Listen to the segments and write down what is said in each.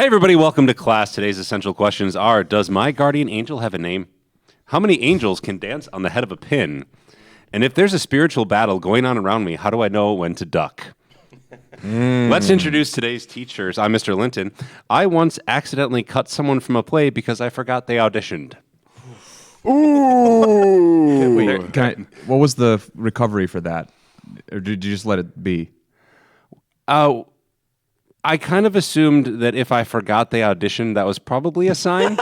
Hey, everybody, welcome to class. Today's essential questions are, does my guardian angel have a name? How many angels can dance on the head of a pin? And if there's a spiritual battle going on around me, how do I know when to duck? Let's introduce today's teachers. I'm Mr. Linton. I once accidentally cut someone from a play because I forgot they auditioned. Ooh. Wait, what was the recovery for that? Or did you just let it be? I kind of assumed that if I forgot they auditioned, that was probably a sign.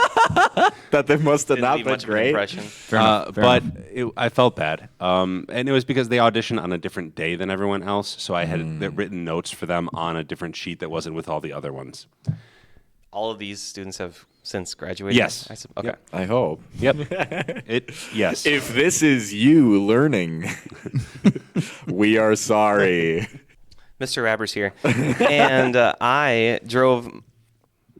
That they must have not Leave been much of an great. impression. Fair But enough. I felt bad. And it was because they auditioned on a different day than everyone else. So I had written notes for them on a different sheet that wasn't with all the other ones. All of these students have since graduated? Yes. Okay. Yep. I hope. Yep. Yes. If this is you learning, we are sorry. Mr. Rabbers here. And I drove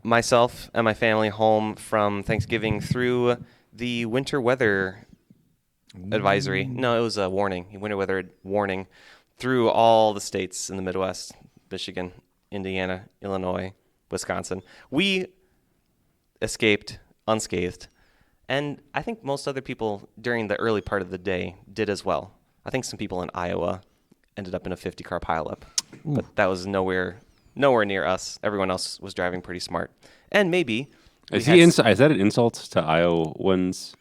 myself and my family home from Thanksgiving through the winter weather advisory. No, it was a warning, winter weather warning, through all the states in the Midwest, Michigan, Indiana, Illinois, Wisconsin. We escaped unscathed. And I think most other people during the early part of the day did as well. I think some people in Iowa ended up in a 50-car pileup. But that was nowhere near us. Everyone else was driving pretty smart. And maybe... Is that an insult to Iowans?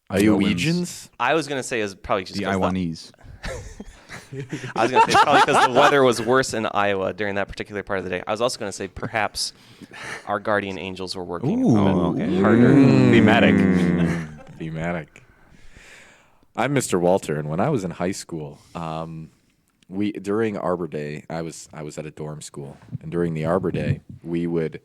Iowegians? I was going to say is probably just The 'cause Iwanese. I was going to say probably because the weather was worse in Iowa during that particular part of the day. I was also going to say perhaps our guardian angels were working harder. Thematic. Thematic. I'm Mr. Walter, and when I was in high school, during Arbor Day, I was at a dorm school, and during the Arbor Day, we would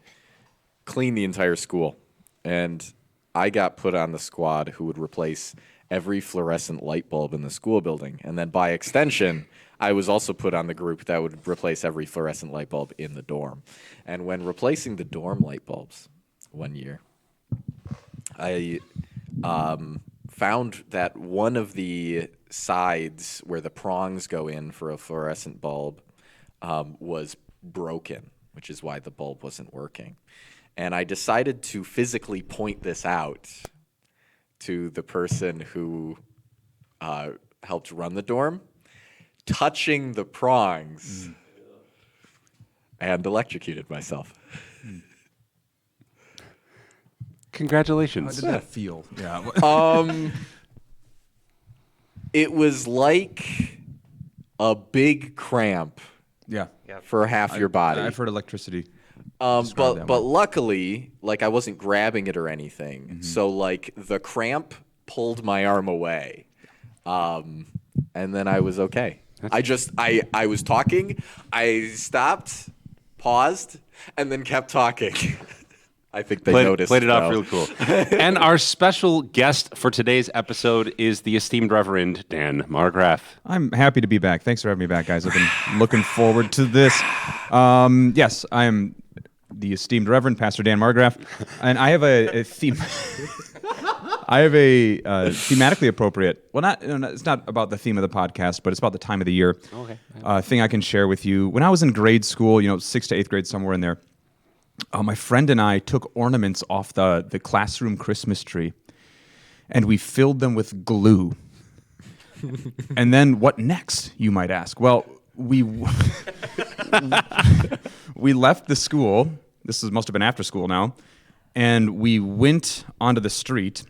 clean the entire school, and I got put on the squad who would replace every fluorescent light bulb in the school building, and then by extension, I was also put on the group that would replace every fluorescent light bulb in the dorm. And when replacing the dorm light bulbs one year, I found that one of the sides where the prongs go in for a fluorescent bulb was broken, which is why the bulb wasn't working. And I decided to physically point this out to the person who helped run the dorm, touching the prongs, and electrocuted myself. Congratulations. How did that feel? Yeah. It was like a big cramp Yeah. for half your body. I've heard electricity. But that way. luckily, like I wasn't grabbing it or anything, so like the cramp pulled my arm away, and then I was okay. I was talking, I stopped, paused, and then kept talking. I think they noticed. Played it off though. real cool. And our special guest for today's episode is the esteemed Reverend Dan Margraf. I'm happy to be back. Thanks for having me back, guys. I've been looking forward to this. Yes, I am the esteemed Reverend Pastor Dan Margraf, and I have a theme. I have a thematically appropriate. Well, it's not about the theme of the podcast, but it's about the time of the year. Okay. Thing I can share with you. When I was in grade school, 6th to 8th grade, somewhere in there, my friend and I took ornaments off the classroom Christmas tree, and we filled them with glue. And then what next, you might ask? Well, we left the school. This must have been after school now. And we went onto the street,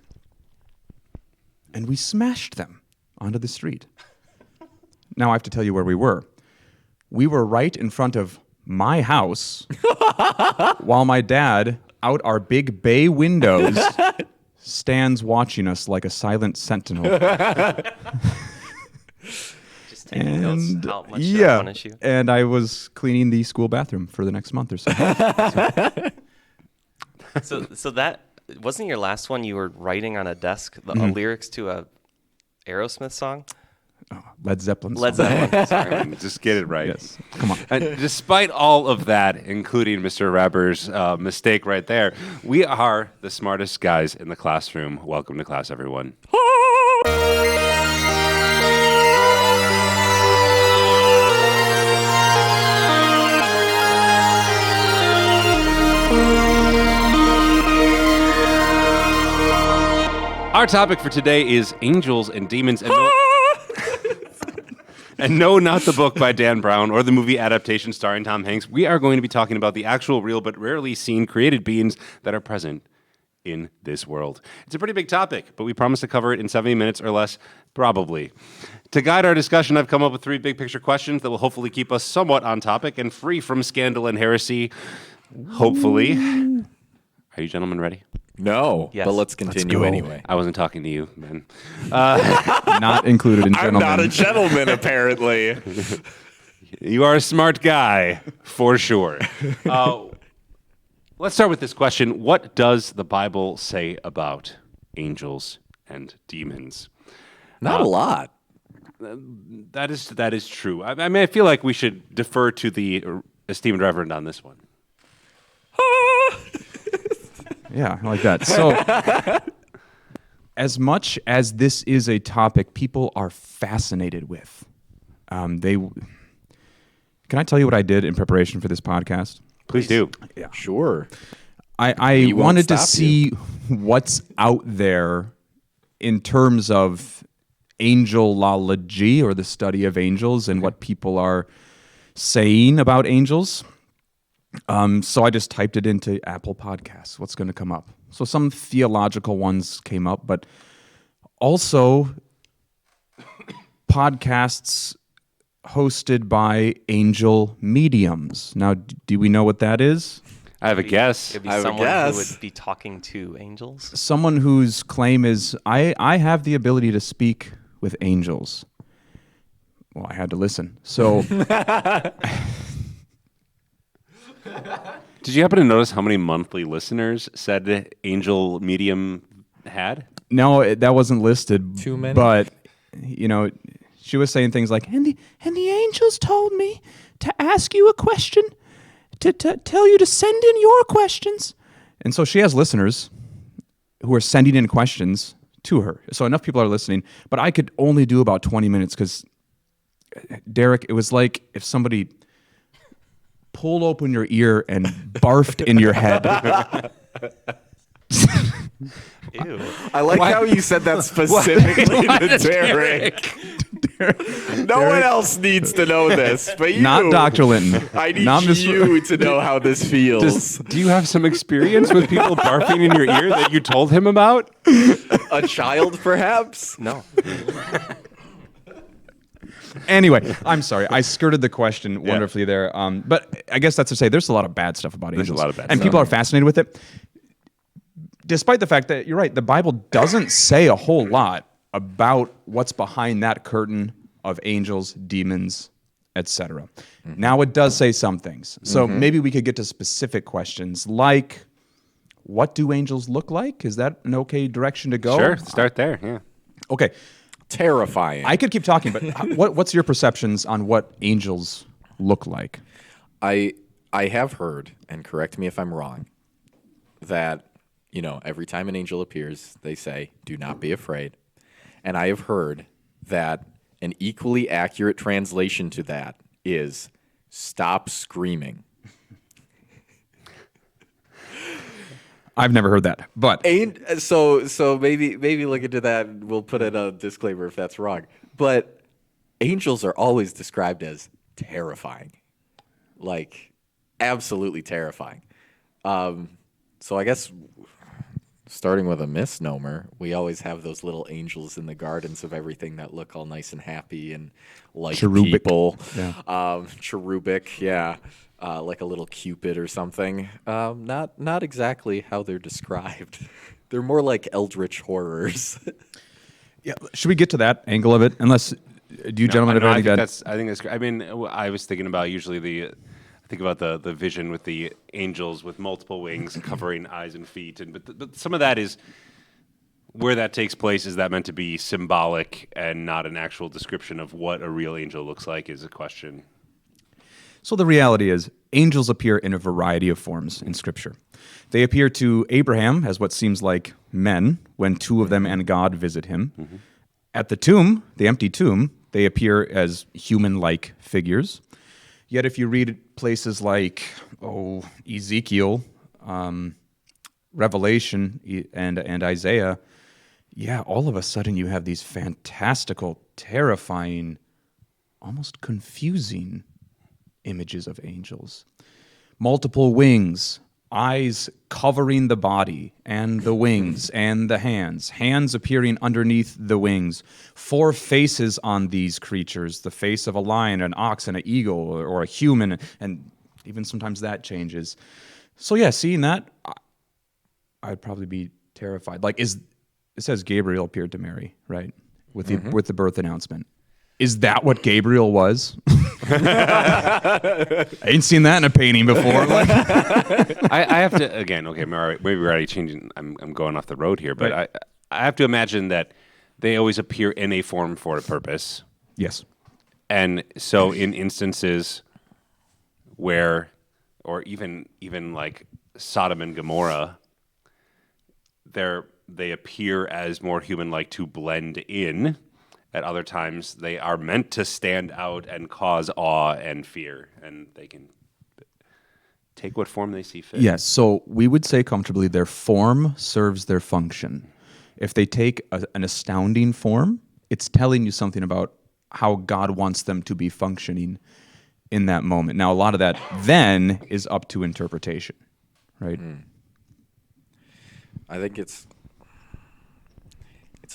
and we smashed them onto the street. Now I have to tell you where we were. We were right in front of my house while my dad, out our big bay windows, stands watching us like a silent sentinel. Just taking notes how much yeah, punish you. and I was cleaning the school bathroom for the next month or so. So that wasn't your last one. You were writing on a desk the lyrics to a Aerosmith song. Led Zeppelin. Led song. Zeppelin. Sorry. Just get it right. Yes. Come on. And despite all of that, including Mr. Rabber's mistake right there, we are the smartest guys in the classroom. Welcome to class, everyone. Our topic for today is angels and demons. And no, not the book by Dan Brown or the movie adaptation starring Tom Hanks. We are going to be talking about the actual, real, but rarely seen created beings that are present in this world. It's a pretty big topic, but we promise to cover it in 70 minutes or less, probably. To guide our discussion, I've come up with 3 big picture questions that will hopefully keep us somewhat on topic and free from scandal and heresy. Hopefully. Are you gentlemen ready? No, Yes. but let's continue go. anyway. I wasn't talking to you, Ben. Not included in I'm gentlemen. not a gentleman, apparently. You are a smart guy, for sure. Let's start with this question. What does the Bible say about angels and demons? Not a lot. That is true. I mean, I feel like we should defer to the esteemed reverend on this one. Yeah, I like that. So, as much as this is a topic people are fascinated with, can I tell you what I did in preparation for this podcast? Please do. Sure. I won't wanted to stop see what's out there in terms of angelology or the study of angels and what people are saying about angels. So I just typed it into Apple Podcasts. What's going to come up? So some theological ones came up, but also podcasts hosted by angel mediums. Now, do we know what that is? I have a guess. It'd be I would someone guess. who would be talking to angels. Someone whose claim is, I have the ability to speak with angels. Well, I had to listen. So Did you happen to notice how many monthly listeners said Angel Medium had? no, that wasn't listed. Too many? But, she was saying things like, and the angels told me to ask you a question, to tell you to send in your questions. And so she has listeners who are sending in questions to her. So enough people are listening, but I could only do about 20 minutes because, Derek, it was like if somebody pulled open your ear and barfed in your head. Ew. I like how you said that specifically to Derek. No one else needs to know this, but you. Not Dr. Linton. I need Not Miss- you to know how this feels. Do you have some experience with people barfing in your ear that you told him about? A child, perhaps? No. Anyway, I'm sorry. I skirted the question wonderfully there. But I guess that's to say there's a lot of bad stuff about There's a angels. lot of bad and stuff. people are fascinated with it. Despite the fact that you're right, the Bible doesn't say a whole lot about what's behind that curtain of angels, demons, etc. Now it does say some things. So maybe we could get to specific questions like, what do angels look like? Is that an okay direction to go? Sure, start there. Yeah. Okay. Terrifying. I could keep talking, but what's your perceptions on what angels look like? I have heard, and correct me if I'm wrong, that, every time an angel appears, they say, do not be afraid. And I have heard that an equally accurate translation to that is stop screaming. I've never heard that, but So maybe look into that. And we'll put in a disclaimer if that's wrong. But angels are always described as terrifying, like absolutely terrifying. So I guess starting with a misnomer, we always have those little angels in the gardens of everything that look all nice and happy and like Cherubic. people. Yeah. Cherubic, yeah. Like a little Cupid or something. Not exactly how they're described. They're more like eldritch horrors. yeah, should we get to that angle of it? Unless, do you gentlemen have I anything think that? I think that's great. I mean, I was thinking about usually think about the vision with the angels with multiple wings covering eyes and feet, but some of that is where that takes place. Is that meant to be symbolic and not an actual description of what a real angel looks like? Is a question. So the reality is, angels appear in a variety of forms in Scripture. They appear to Abraham as what seems like men when two of them and God visit him. Mm-hmm. At the tomb, the empty tomb, they appear as human-like figures. Yet if you read places like Ezekiel, Revelation, and Isaiah, yeah, all of a sudden you have these fantastical, terrifying, almost confusing images of angels. Multiple wings, eyes covering the body and the wings and the hands appearing underneath the wings, 4 faces on these creatures, the face of a lion, an ox, and an eagle, or a human, and even sometimes that changes. So yeah, seeing that, I'd probably be terrified. Like, it says Gabriel appeared to Mary, right? With the birth announcement. Is that what Gabriel was? I ain't seen that in a painting before. Like, I have to again. Okay, maybe we're already changing. I'm going off the road here, but Right. I have to imagine that they always appear in a form for a purpose, yes. and so in instances where, or even like Sodom and Gomorrah, they appear as more human-like to blend in. At other times, they are meant to stand out and cause awe and fear, and they can take what form they see fit. Yes. So we would say comfortably their form serves their function. If they take an astounding form, it's telling you something about how God wants them to be functioning in that moment. Now, a lot of that then is up to interpretation, right? I think it's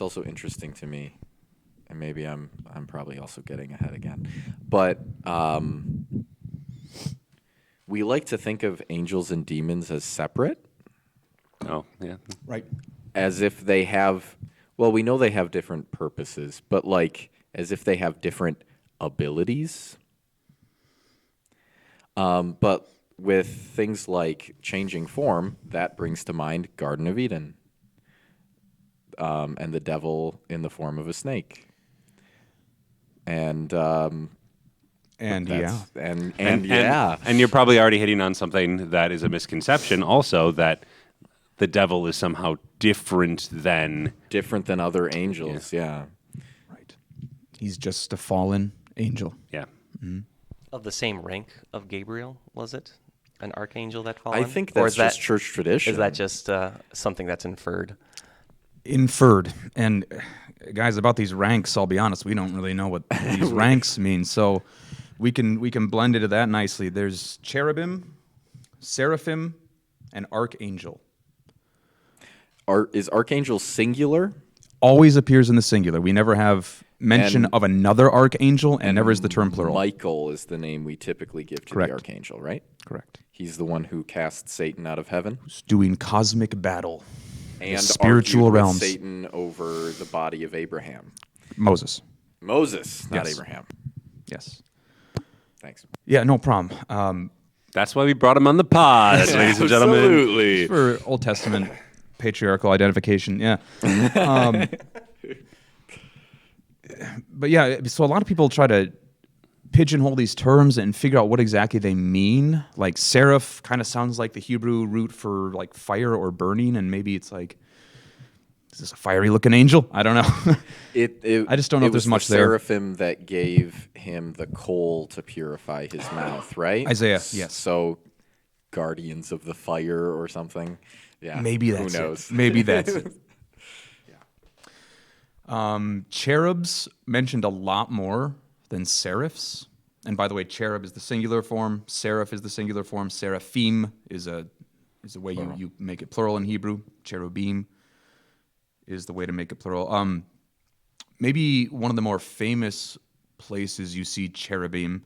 also interesting to me, and maybe I'm probably also getting ahead again, but we like to think of angels and demons as separate, Oh, yeah. Right. as if they have, well, we know they have different purposes, but like as if they have different abilities. But with things like changing form, that brings to mind Garden of Eden, and the devil in the form of a snake. And And that's, yeah. and yeah, And you're probably already hitting on something that is a misconception also, that the devil is somehow different than... different than other angels. Yeah. Right. He's just a fallen angel. Yeah. Of the same rank of Gabriel, was it? An archangel that I fallen? think Or that's is that, just church tradition. is that just something that's inferred? Inferred. And guys, about these ranks, I'll be honest, we don't really know what these ranks mean. So we can blend into that nicely. There's cherubim, seraphim, and archangel. Is archangel singular? Always appears in the singular. We never have mention And- of another archangel, and never is the term plural. Michael is the name we typically give to Correct. the archangel, right? Correct. He's the one who cast Satan out of heaven Who's doing cosmic battle. and spiritual argued with realms. Satan over the body of Abraham. Moses. Moses, not Yes. Abraham. Yes. Thanks. Yeah, no problem. That's why we brought him on the pod, ladies and gentlemen. Absolutely. For Old Testament patriarchal identification, yeah. But yeah, so a lot of people try to pigeonhole these terms and figure out what exactly they mean. Like seraph kind of sounds like the Hebrew root for like fire or burning, and maybe it's like, is this a fiery looking angel? I don't know. I just don't know if there's much there. Seraphim that gave him the coal to purify his mouth, right? Isaiah, yes. So, guardians of the fire or something. Yeah. Maybe that's Who knows? it. Maybe that's it. Cherubs mentioned a lot more than seraphs. And by the way, cherub is the singular form. Seraph is the singular form. Seraphim is the way you make it plural in Hebrew. Cherubim is the way to make it plural. Maybe one of the more famous places you see cherubim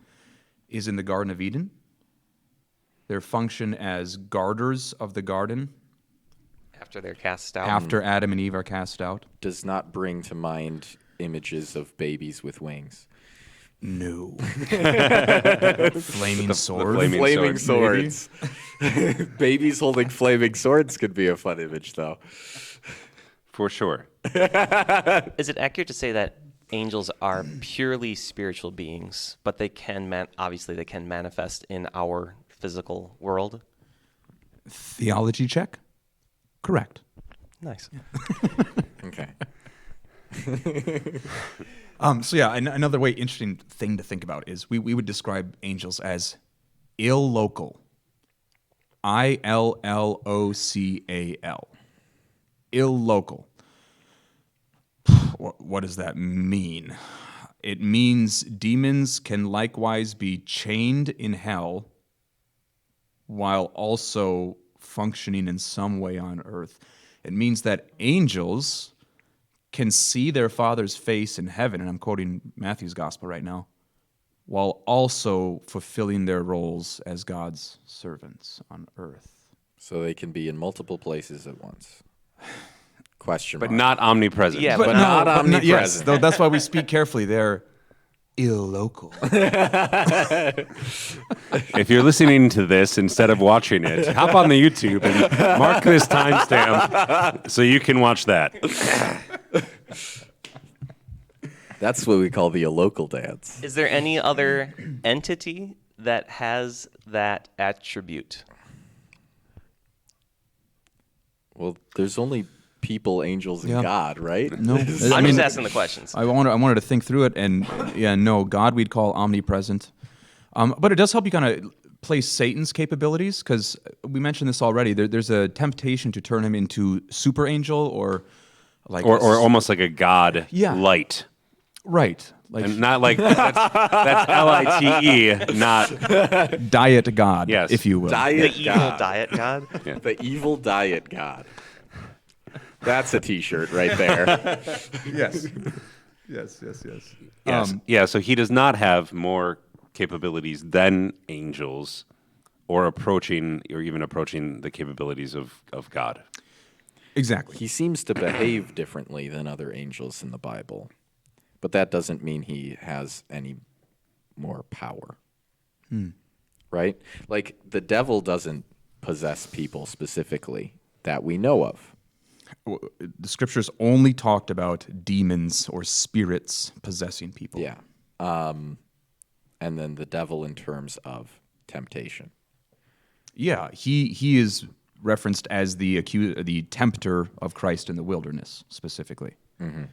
is in the Garden of Eden. Their function as guarders of the garden After they're cast out? after Adam and Eve are cast out. Does not bring to mind images of babies with wings. No. Flaming sword. flaming swords. Babies holding flaming swords could be a fun image, though. For sure. Is it accurate to say that angels are purely spiritual beings, but they can obviously they can manifest in our physical world? Theology check? Correct. Nice. Okay. So yeah, another way interesting thing to think about is we would describe angels as illocal. ILLOCAL. Illocal. What does that mean? It means demons can likewise be chained in hell while also functioning in some way on earth. It means that angels can see their Father's face in heaven, and I'm quoting Matthew's gospel right now, while also fulfilling their roles as God's servants on earth. So they can be in multiple places at once. Question But mark. not omnipresent. Yeah, but not Yes, omnipresent. though that's why we speak carefully. They're illocal. If you're listening to this instead of watching it, hop on the YouTube and mark this timestamp so you can watch that. That's what we call the local dance. Is there any other entity that has that attribute? Well, there's only people, angels, and Yeah. God, right? No, I'm just asking the questions. I wanted to think through it, and no, God we'd call omnipresent, but it does help you kind of place Satan's capabilities, because we mentioned this already. There's a temptation to turn him into super angel or like Or almost like a god Yeah. light. right, like And not like that's LITE, not diet God, Yes. if you will. The Diet evil God. diet god? The evil diet God. That's a T-shirt right there. Yes, yes, yes, yes. yes. Yeah, so he does not have more capabilities than angels or even approaching the capabilities of God. Exactly. He seems to behave differently than other angels in the Bible, but that doesn't mean he has any more power. Right? Like the devil doesn't possess people specifically that we know of. The scriptures only talked about demons or spirits possessing people. Yeah. And then the devil in terms of temptation. Yeah, he is referenced as the tempter of Christ in the wilderness, specifically. And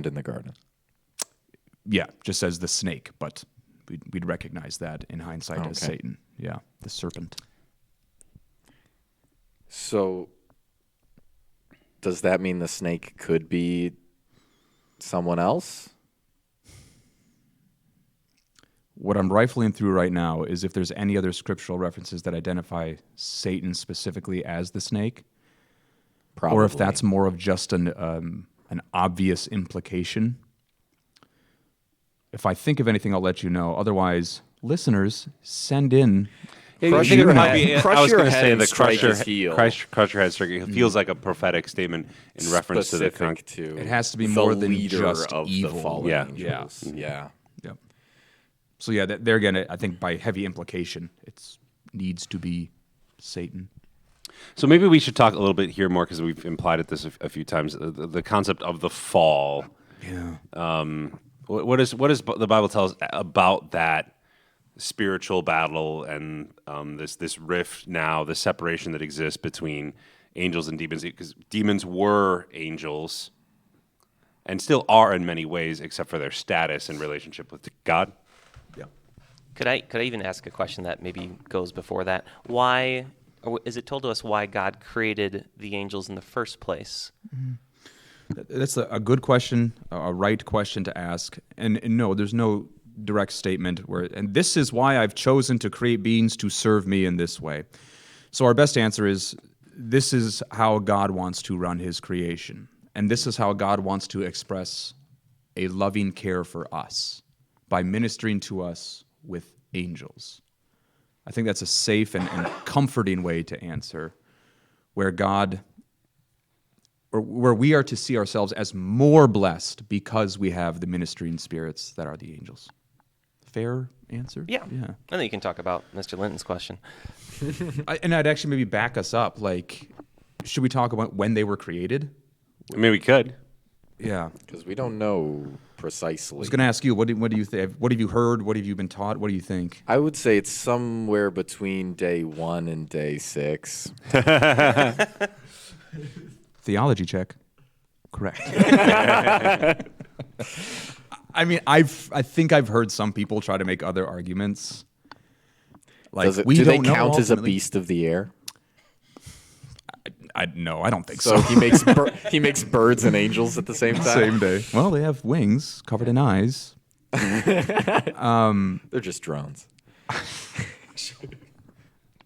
in the garden. Yeah, just as the snake, but we'd recognize that in hindsight as Okay. Satan. Yeah, the serpent. So does that mean the snake could be someone else? What I'm rifling through right now is if there's any other scriptural references that identify Satan specifically as the snake, Probably. or if that's more of just an obvious implication. If I think of anything, I'll let you know. Otherwise, listeners, send in. Crush I your think it head. might be- Crush I was your going to head say and the strike crusher, his heel. crusher head strike. It feels like a prophetic statement in reference to the Specific to It has to be the more than leader just of evil. the fallen Yeah. angels. Yeah. Yep. So yeah, there again, I think by heavy implication, it needs to be Satan. So maybe we should talk a little bit here more because we've implied it this a few times. The concept of the fall. Yeah. What does the Bible tell us about that spiritual battle and this rift now, the separation that exists between angels and demons? Because demons were angels and still are in many ways, except for their status and relationship with God. Yeah. Could I even ask a question that maybe goes before that? Why, or is it told to us why God created the angels in the first place? That's a good question, a right question to ask. And no, there's no direct statement where, and this is why I've chosen to create beings to serve me in this way. So our best answer is this is how God wants to run his creation. And this is how God wants to express a loving care for us by ministering to us with angels. I think that's a safe and comforting way to answer, where God, or where we are to see ourselves as more blessed because we have the ministering spirits that are the angels. Fair answer? Yeah. Yeah. And then you can talk about Mr. Linton's question. And I'd actually maybe back us up. Like, should we talk about when they were created? I mean, we could. Yeah. Because we don't know I precisely. was going to ask you, what do you think? What have you heard? What have you been taught? What do you think? I would say it's somewhere between day 1 and day 6. Theology check. Correct. I mean, I think I've heard some people try to make other arguments. Like, Does it, we do they don't know count as a ultimately. beast of the air? No, I don't think So so. he makes birds and angels at the same time. Same day. Well, they have wings covered in eyes. They're just drones.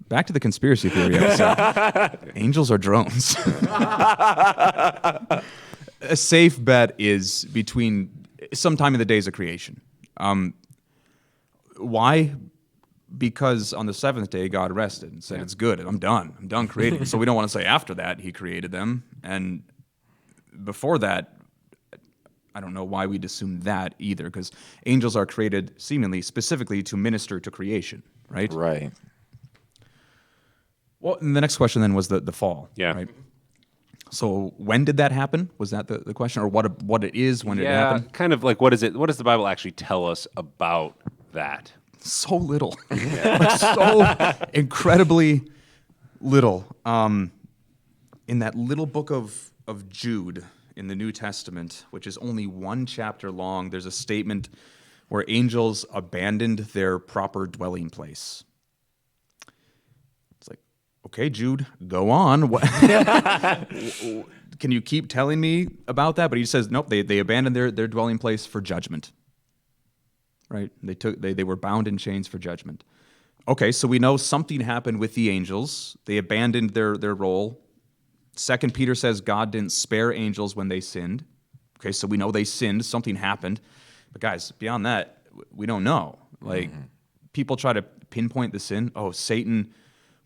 Back to the conspiracy theory episode. Angels are drones. A safe bet is between sometime in the days of creation. Why? Because on the seventh day, God rested and said, it's good, and I'm done creating. So we don't want to say after that he created them. And before that, I don't know why we'd assume that either, because angels are created seemingly specifically to minister to creation, right? Right. Well, and the next question then was the fall. Yeah. Right? So when did that happen? Was that the question? Or what it is when it happened? kind of like what is it? What does the Bible actually tell us about that? So little. Like, so incredibly little. In that little book of Jude in the New Testament, which is only one chapter long, there's a statement where angels abandoned their proper dwelling place. It's like, okay, Jude, go on. Can you keep telling me about that? But he says, nope, they abandoned their dwelling place for judgment. Right? They were bound in chains for judgment. Okay, so we know something happened with the angels. They abandoned their role. 2 Peter says God didn't spare angels when they sinned. Okay, so we know they sinned. Something happened. But guys, beyond that, we don't know. Like, people try to pinpoint the sin. Oh, Satan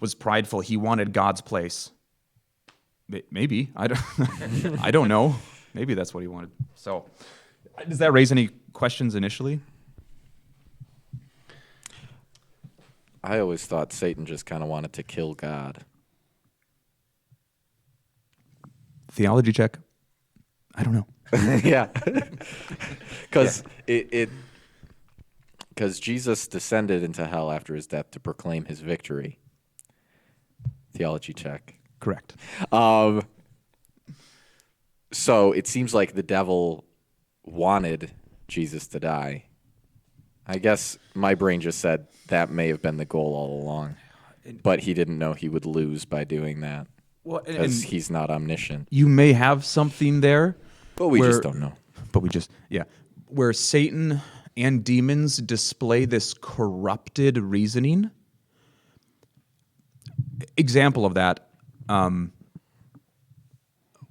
was prideful. He wanted God's place. Maybe. I don't know. Maybe that's what he wanted. So, does that raise any questions initially? I always thought Satan just kind of wanted to kill God. Theology check. I don't know. Yeah. Because because Jesus descended into hell after his death to proclaim his victory. Theology check. Correct. So it seems like the devil wanted Jesus to die. I guess my brain just said that may have been the goal all along, but he didn't know he would lose by doing that Well, because he's not omniscient. you may have something there. But we where- just don't know. But where Satan and demons display this corrupted reasoning. Example of that,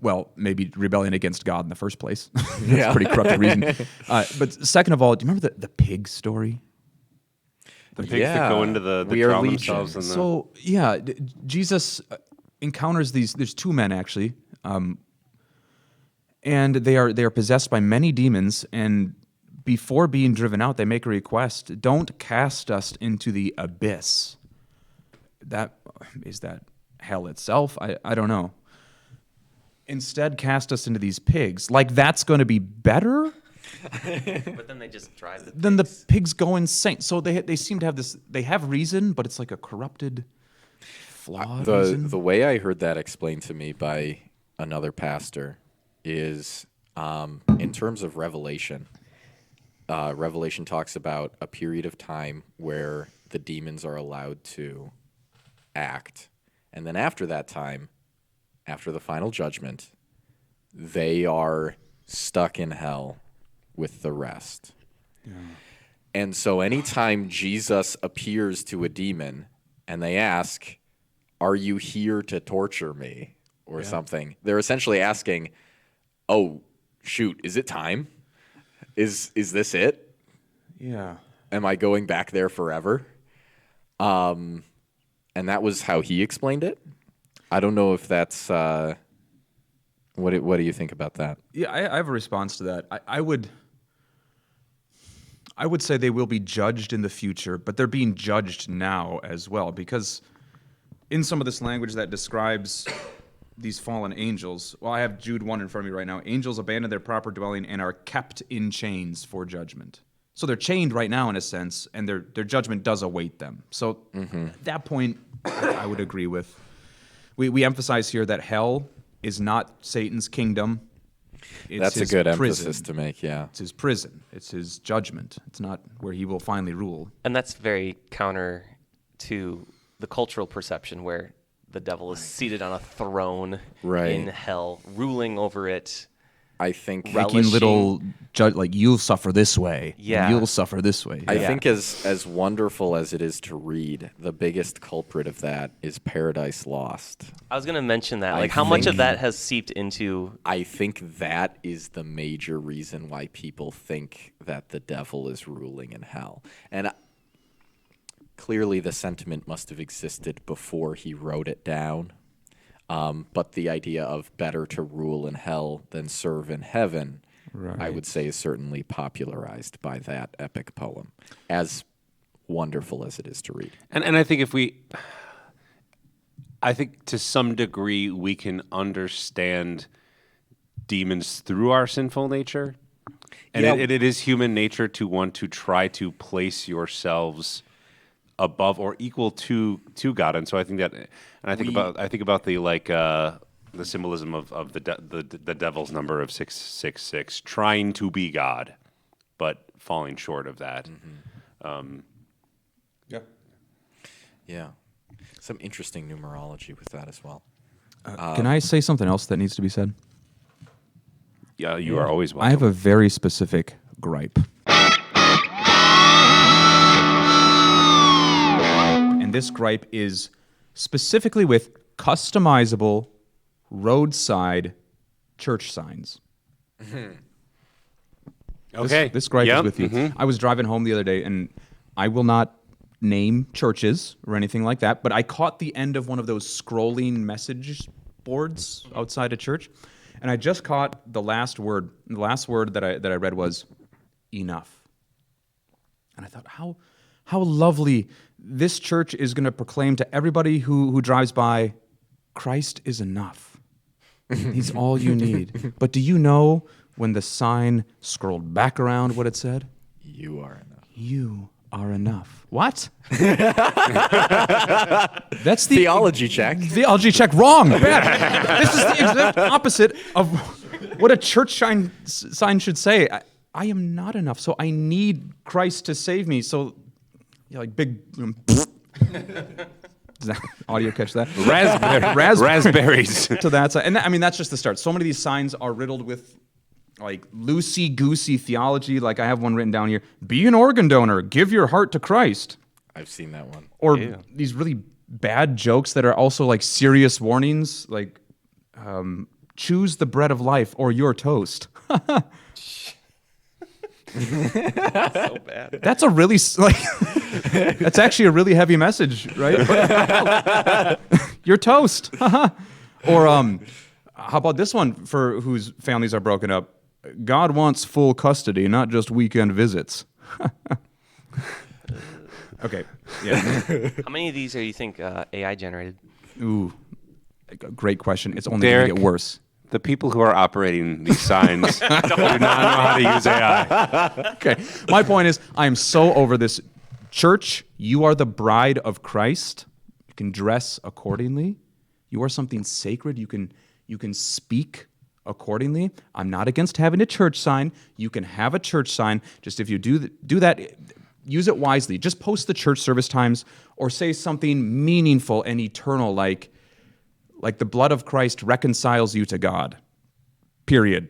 well, maybe rebellion against God in the first place. That's pretty corrupted reason. But second of all, do you remember the pig story? The pigs that go into the we are drown legion. themselves in the So yeah, Jesus encounters these. There's two men actually, and they are possessed by many demons. And before being driven out, they make a request: "Don't cast us into the abyss." That hell itself. I don't know. Instead, cast us into these pigs. Like that's going to be better. But then they just drive the Then the pigs go insane. So they seem to have this. They have reason, but it's like a corrupted, flawed reason. The way I heard that explained to me by another pastor is in terms of Revelation. Revelation talks about a period of time where the demons are allowed to act, and then after that time, after the final judgment, they are stuck in hell with the rest. Yeah. And so anytime Jesus appears to a demon and they ask, "Are you here to torture me?" or something, they're essentially asking, "Oh, shoot, is it time? Is this it? Yeah. Am I going back there forever?" And that was how he explained it. I don't know if that's what do you think about that? Yeah, I have a response to that. I would say they will be judged in the future, but they're being judged now as well, because in some of this language that describes these fallen angels, well, I have Jude 1 in front of me right now. Angels abandon their proper dwelling and are kept in chains for judgment. So they're chained right now in a sense, and their judgment does await them. So at that point, I would agree with. We emphasize here that hell is not Satan's kingdom. It's That's a his good prison. emphasis to make, yeah. It's his prison. It's his judgment. It's not where he will finally rule. And that's very counter to the cultural perception where the devil is seated on a throne Right. in hell, ruling over it. I think Making little like you'll suffer this way. and Yeah. you'll suffer this way. I Yeah. think as wonderful as it is to read, the biggest culprit of that is Paradise Lost. I was going to mention that. I Like, how much of think- that has seeped into. I think that is the major reason why people think that the devil is ruling in hell. And clearly the sentiment must have existed before he wrote it down. But the idea of better to rule in hell than serve in heaven, I would say, is certainly popularized by that epic poem, as wonderful as it is to read. And I think I think to some degree we can understand demons through our sinful nature. And Yeah. it is human nature to want to try to place yourselves above or equal to God. And so I think that, and I think about the symbolism of the devil's number of 666, trying to be God, but falling short of that. Yeah. Some interesting numerology with that as well. Can I say something else that needs to be said? Yeah, you are always welcome. I have a very specific gripe. And this gripe is specifically with customizable roadside church signs. Okay. This gripe Yep. is with you. Mhm. I was driving home the other day, and I will not name churches or anything like that, but I caught the end of one of those scrolling message boards outside a church, and I just caught the last word. The last word that I read was enough. And I thought, how lovely. This church is going to proclaim to everybody who drives by, Christ is enough. He's all you need. But do you know when the sign scrolled back around what it said? You are enough. You are enough. What? That's the Theology check. Theology check. Wrong. Bad. This is the exact opposite of what a church sign should say. I am not enough, so I need Christ to save me. So, like big. Does that audio catch that? Raspberries. To that side. And I mean, that's just the start. So many of these signs are riddled with like loosey-goosey theology. Like I have one written down here, be an organ donor, give your heart to Christ. I've seen that one. Or these really bad jokes that are also like serious warnings, like choose the bread of life or your toast. So bad. That's a really, like, that's actually a really heavy message, right? Your toast. Or how about this one for whose families are broken up? God wants full custody, not just weekend visits. Okay. Yeah. How many of these are you think AI generated? Ooh. Great question. It's only going Derek. to get worse. The people who are operating these signs do not know how to use AI. Okay. My point is, I am so over this. Church, you are the bride of Christ. You can dress accordingly. You are something sacred. You can speak accordingly. I'm not against having a church sign. You can have a church sign. Just if you do that, use it wisely. Just post the church service times or say something meaningful and eternal like the blood of Christ reconciles you to God. Period.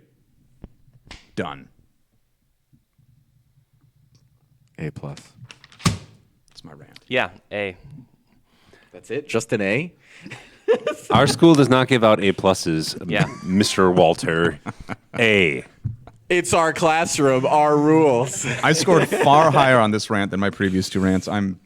Done. A+. That's my rant. Yeah, A. That's it? Just an A? Our school does not give out A pluses. Yeah. Mr. Walter. A. It's our classroom, our rules. I scored far higher on this rant than my previous two rants. I'm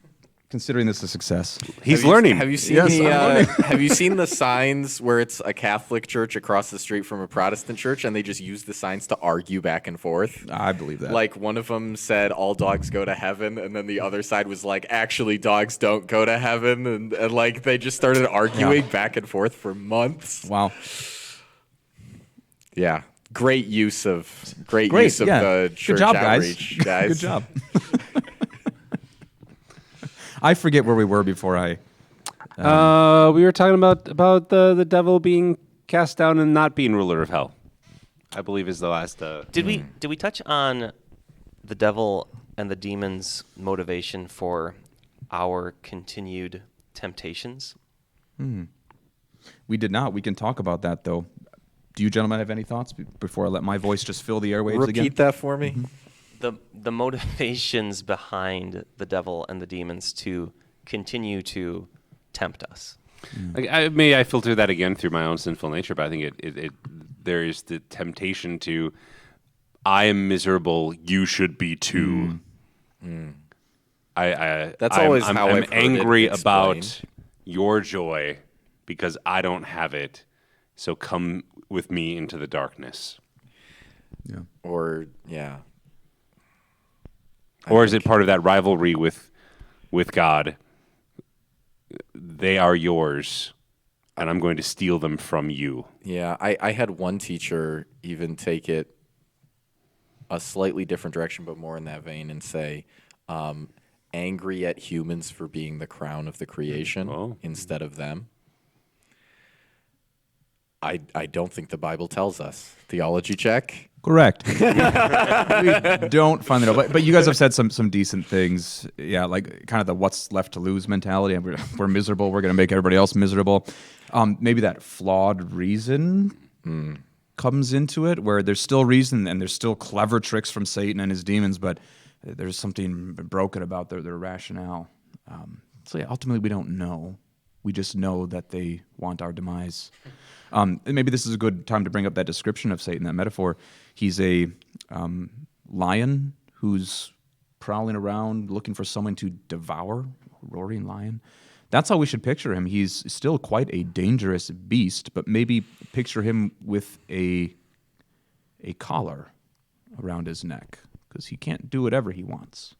considering this a success. He's learning. Have you seen Yes, the I'm learning. Have you seen the signs where it's a Catholic church across the street from a Protestant church, and they just use the signs to argue back and forth? I believe that. Like one of them said, "All dogs go to heaven," and then the other side was like, "Actually, dogs don't go to heaven," and like they just started arguing back and forth for months. Wow. Yeah, great use of Yeah. the church Good job, outreach, guys. Good job. I forget where we were before I. We were talking about the devil being cast down and not being ruler of hell. I believe is the last. Did we touch on the devil and the demon's motivation for our continued temptations? We did not. We can talk about that, though. Do you gentlemen have any thoughts before I let my voice just fill the airwaves Repeat again? that for me. The motivations behind the devil and the demons to continue to tempt us. Like, I filter that again through my own sinful nature, but I think there is the temptation to, I am miserable, you should be too. That's always how I'm I've heard angry it about explained. your joy because I don't have it. So come with me into the darkness. Yeah. Or yeah. Or is it part of that rivalry with God? They are yours, and I'm going to steal them from you. Yeah, I had one teacher even take it a slightly different direction, but more in that vein, and say, angry at humans for being the crown of the creation Oh. instead of them. I don't think the Bible tells us. Theology check. Correct. we don't find that out. But you guys have said some decent things. Yeah, like kind of the what's left to lose mentality. And we're miserable. We're going to make everybody else miserable. Maybe that flawed reason comes into it, where there's still reason and there's still clever tricks from Satan and his demons, but there's something broken about their rationale. So yeah, ultimately we don't know. We just know that they want our demise. And maybe this is a good time to bring up that description of Satan, that metaphor. He's a lion who's prowling around looking for someone to devour, a roaring lion. That's how we should picture him. He's still quite a dangerous beast, but maybe picture him with a collar around his neck, because he can't do whatever he wants.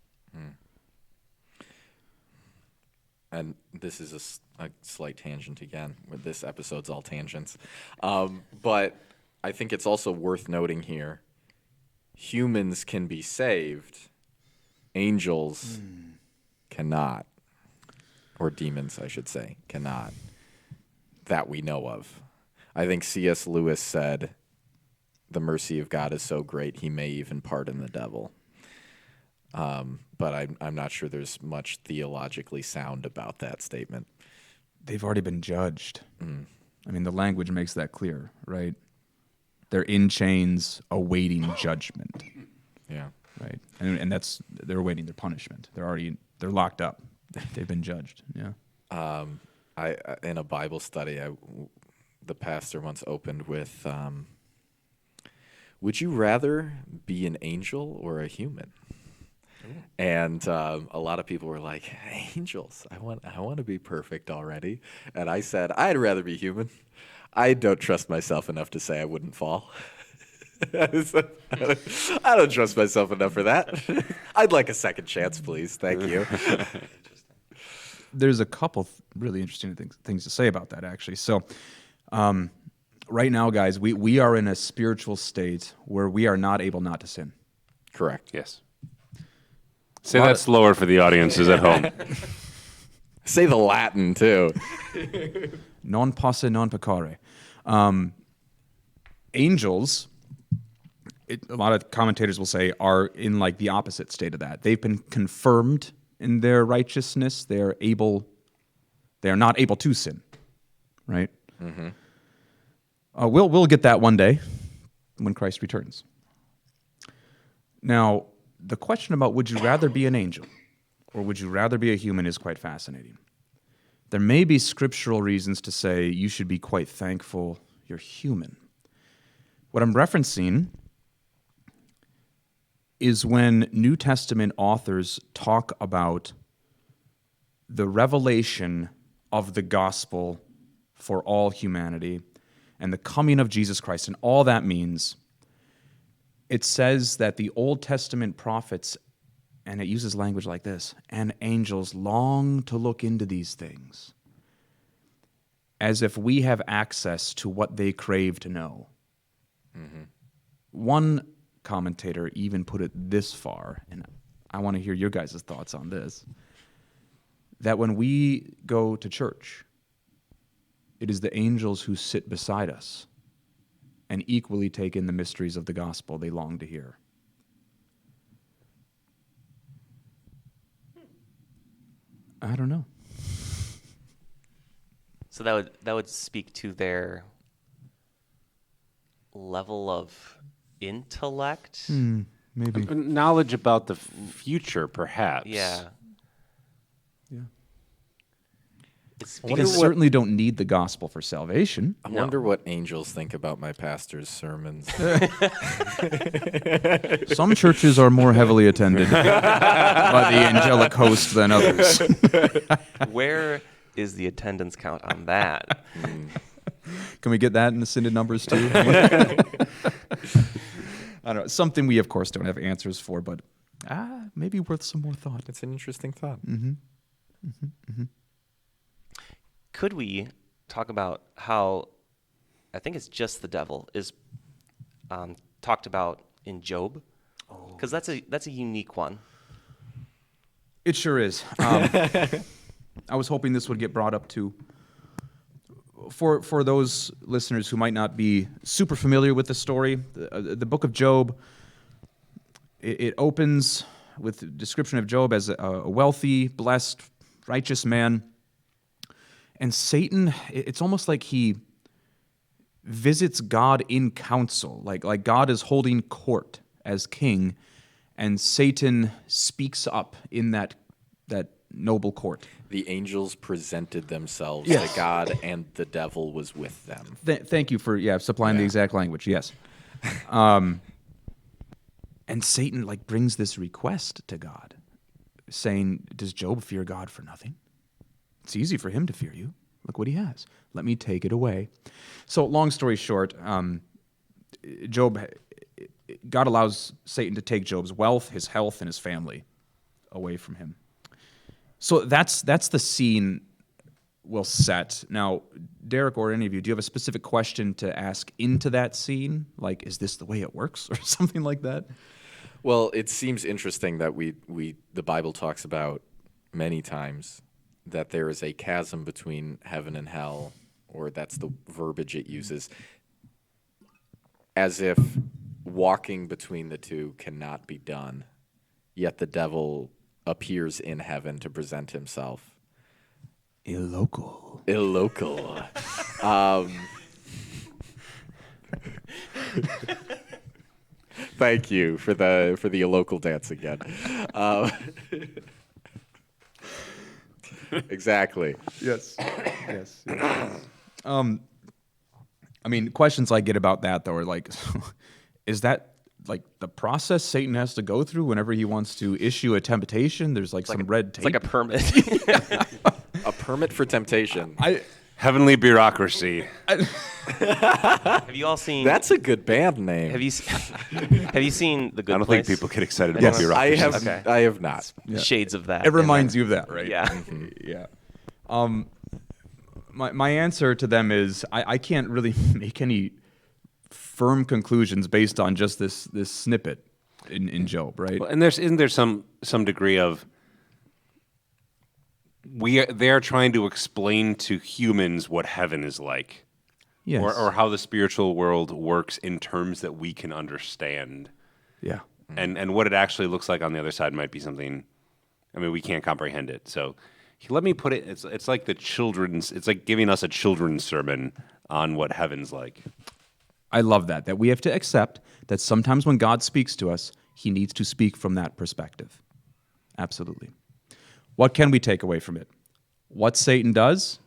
And this is a slight tangent again. This episode's all tangents. But I think it's also worth noting here, humans can be saved, angels cannot. Or demons, I should say, cannot. That we know of. I think C.S. Lewis said, the mercy of God is so great, he may even pardon the devil. But I'm not sure there's much theologically sound about that statement. They've already been judged. I mean, the language makes that clear, right? They're in chains awaiting judgment, Yeah. right? And they're awaiting their punishment. They're locked up. They've been judged. Yeah. I in a Bible study, the pastor once opened with, would you rather be an angel or a human? And a lot of people were like, angels, I want to be perfect already. And I said, I'd rather be human. I don't trust myself enough to say I wouldn't fall. I don't trust myself enough for that. I'd like a second chance, please. Thank you. There's a couple really interesting things to say about that, actually. So right now, guys, we are in a spiritual state where we are not able not to sin. Correct. Yes. Say that slower for the audiences at home. Say the Latin, too. Non posse, non peccare. Angels, a lot of commentators will say, are in like the opposite state of that. They've been confirmed in their righteousness. They are not able to sin, right? Mm-hmm. We'll get that one day when Christ returns. Now, the question about would you rather be an angel or would you rather be a human is quite fascinating. There may be scriptural reasons to say you should be quite thankful you're human. What I'm referencing is when New Testament authors talk about the revelation of the gospel for all humanity and the coming of Jesus Christ and all that means. It says that the Old Testament prophets, and it uses language like this, and angels long to look into these things as if we have access to what they crave to know. Mm-hmm. One commentator even put it this far, and I want to hear your guys' thoughts on this, that when we go to church, it is the angels who sit beside us and equally take in the mysteries of the gospel they long to hear. I don't know. So that would speak to their level of intellect. Maybe. Knowledge about the future, perhaps. Yeah. Yeah. It's They because certainly don't need the gospel for salvation. I wonder what angels think about my pastor's sermons. Some churches are more heavily attended by the angelic host than others. where is the attendance count on that? Can we get that in the synod numbers too? I don't know. Something we, of course, don't have answers for, but maybe worth some more thought. It's an interesting thought. Could we talk about how I think it's just the devil is talked about in Job? Because that's a unique one. It sure is. I was hoping this would get brought up too. For those listeners who might not be super familiar with the story, the book of Job, it opens with a description of Job as a wealthy, blessed, righteous man. And Satan, it's almost like he visits God in council, like God is holding court as king, and Satan speaks up in that noble court. The angels presented themselves Yes. to God, and the devil was with them. Thank you for supplying the exact language. Yes, and Satan brings this request to God, saying, "Does Job fear God for nothing? It's easy for him to fear you. Look what he has. Let me take it away." So, long story short, God allows Satan to take Job's wealth, his health, and his family away from him. So that's the scene we'll set. Now, Derek or any of you, do you have a specific question to ask into that scene? Like, is this the way it works or something like that? Well, it seems interesting that the Bible talks about many times that there is a chasm between heaven and hell, or that's the verbiage it uses, as if walking between the two cannot be done, yet the devil appears in heaven to present himself. Illocal. Thank you for the local dance again. Exactly. Yes. Yes. I mean, questions I get about that, though, are like, is that the process Satan has to go through whenever he wants to issue a temptation? There's some red tape. It's like a permit. A permit for temptation. Heavenly bureaucracy. Have you all seen? That's a good band name. Have you seen The Good I don't Place? think people get excited Yes. about bureaucracy. Okay. I have not. Shades of that. It reminds you of that, right? Yeah. Yeah. My answer to them is I can't really make any firm conclusions based on just this snippet in Job, right? Well, and isn't there some degree of they're trying to explain to humans what heaven is like, Yes. or how the spiritual world works in terms that we can understand, Yeah. and what it actually looks like on the other side might be something. I mean, we can't comprehend it. So let me put it. It's like it's like giving us a children's sermon on what heaven's like. I love that we have to accept that sometimes when God speaks to us, he needs to speak from that perspective. Absolutely. What can we take away from it? What Satan does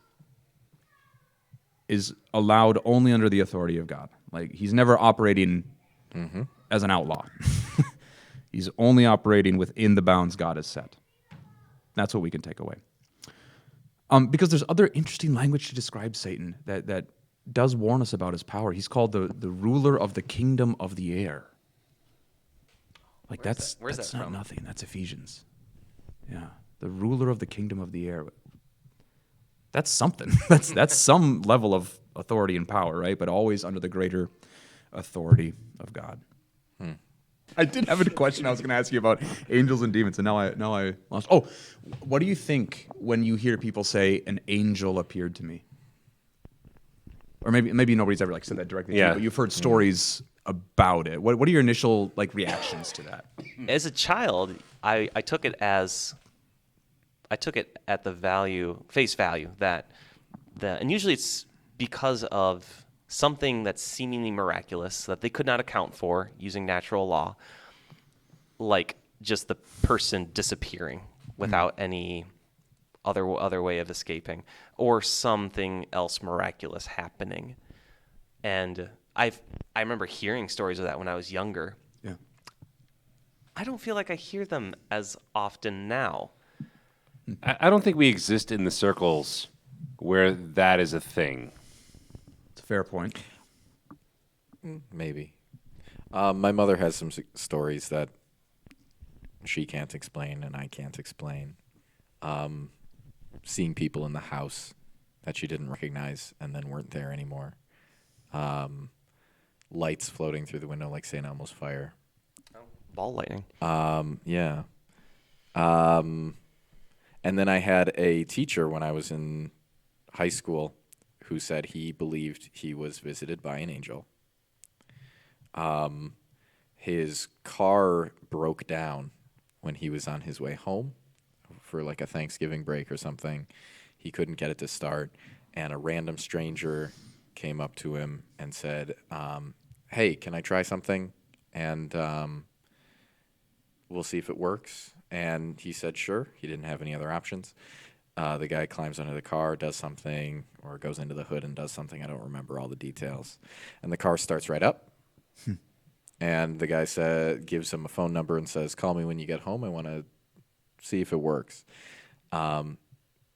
is allowed only under the authority of God. He's never operating as an outlaw. He's only operating within the bounds God has set. That's what we can take away. Because there's other interesting language to describe Satan that does warn us about his power. He's called the ruler of the kingdom of the air. Where's that not from? nothing. That's Ephesians. Yeah, the ruler of the kingdom of the air. That's something. That's some level of authority and power, right? But always under the greater authority of God. I did have a question I was going to ask you about angels and demons, and now I lost. Oh, what do you think when you hear people say an angel appeared to me? Or maybe nobody's ever said that directly to you, but you've heard stories about it. What are your initial reactions to that? As a child, I took it at the face value that and usually it's because of something that's seemingly miraculous that they could not account for using natural law, like just the person disappearing without any other way of escaping, or something else miraculous happening. And I remember hearing stories of that when I was younger. Yeah. I don't feel like I hear them as often now. I don't think we exist in the circles where that is a thing. It's a fair point. Maybe. My mother has some stories that she can't explain and I can't explain. Seeing people in the house that she didn't recognize and then weren't there anymore. Lights floating through the window like St. Elmo's fire. Ball lightning. Yeah. And then I had a teacher when I was in high school who said he believed he was visited by an angel. His car broke down when he was on his way home for like a Thanksgiving break or something. He couldn't get it to start, and a random stranger came up to him and said, hey, can I try something? And we'll see if it works. And he said, sure. He didn't have any other options. The guy climbs under the car, does something, or goes into the hood and does something. I don't remember all the details. And the car starts right up. And the guy gives him a phone number and says, call me when you get home. I want to see if it works.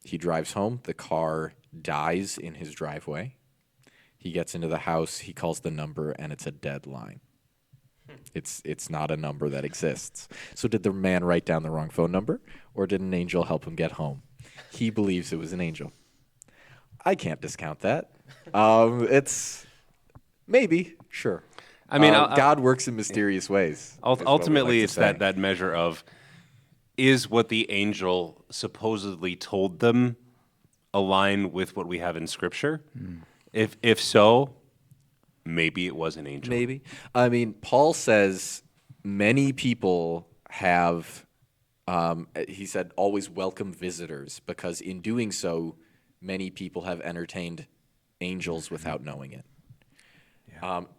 He drives home. The car dies in his driveway. He gets into the house. He calls the number, and it's a dead line. It's not a number that exists. So did the man write down the wrong phone number, or did an angel help him get home? He believes it was an angel. I can't discount that. It's maybe, sure. I mean, God works in mysterious ways. is what we Ultimately, like to it's say. that measure of, is what the angel supposedly told them align with what we have in Scripture? If so, maybe it was an angel. Maybe. I mean, Paul says many people have, he said, always welcome visitors, because in doing so, many people have entertained angels without knowing it.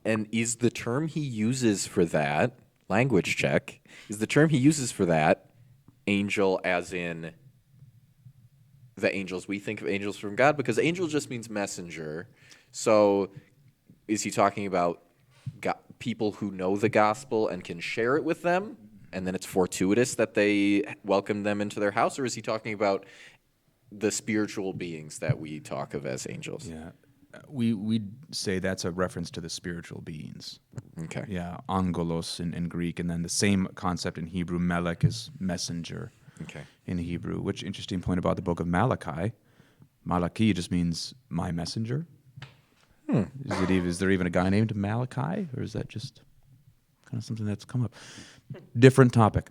And is the term he uses for that, language check, is the term he uses for that angel as in the angels we think of angels from God? Because angel just means messenger. So is he talking about people who know the gospel and can share it with them, and then it's fortuitous that they welcome them into their house? Or is he talking about the spiritual beings that we talk of as angels? Yeah. We'd say that's a reference to the spiritual beings. Okay. Yeah, angelos in Greek, and then the same concept in Hebrew, melech is messenger Okay. in Hebrew. Which interesting point about the book of Malachi. Malachi just means my messenger. Is there even a guy named Malachi, or is that just kind of something that's come up? Different topic.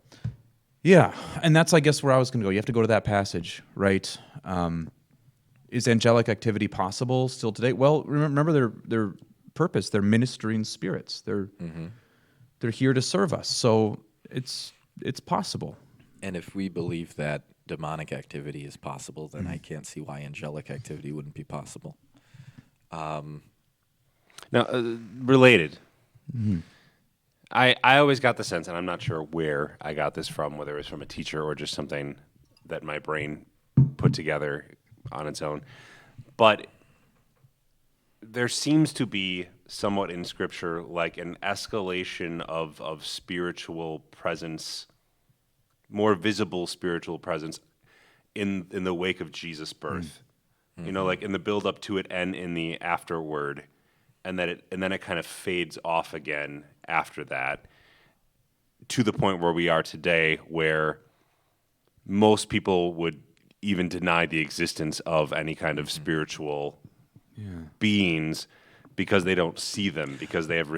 Yeah, and that's, I guess, where I was going to go. You have to go to that passage, right? Is angelic activity possible still today? Well, remember their purpose. They're ministering spirits. They're here to serve us. So it's possible. And if we believe that demonic activity is possible, then I can't see why angelic activity wouldn't be possible. Now, related. I always got the sense, and I'm not sure where I got this from, whether it was from a teacher or just something that my brain put together on its own. But there seems to be somewhat in Scripture like an escalation of spiritual presence, more visible spiritual presence in the wake of Jesus' birth. You know, like in the build up to it and in the afterward, and then it kind of fades off again after that, to the point where we are today, where most people would even deny the existence of any kind of spiritual beings because they don't see them, because they have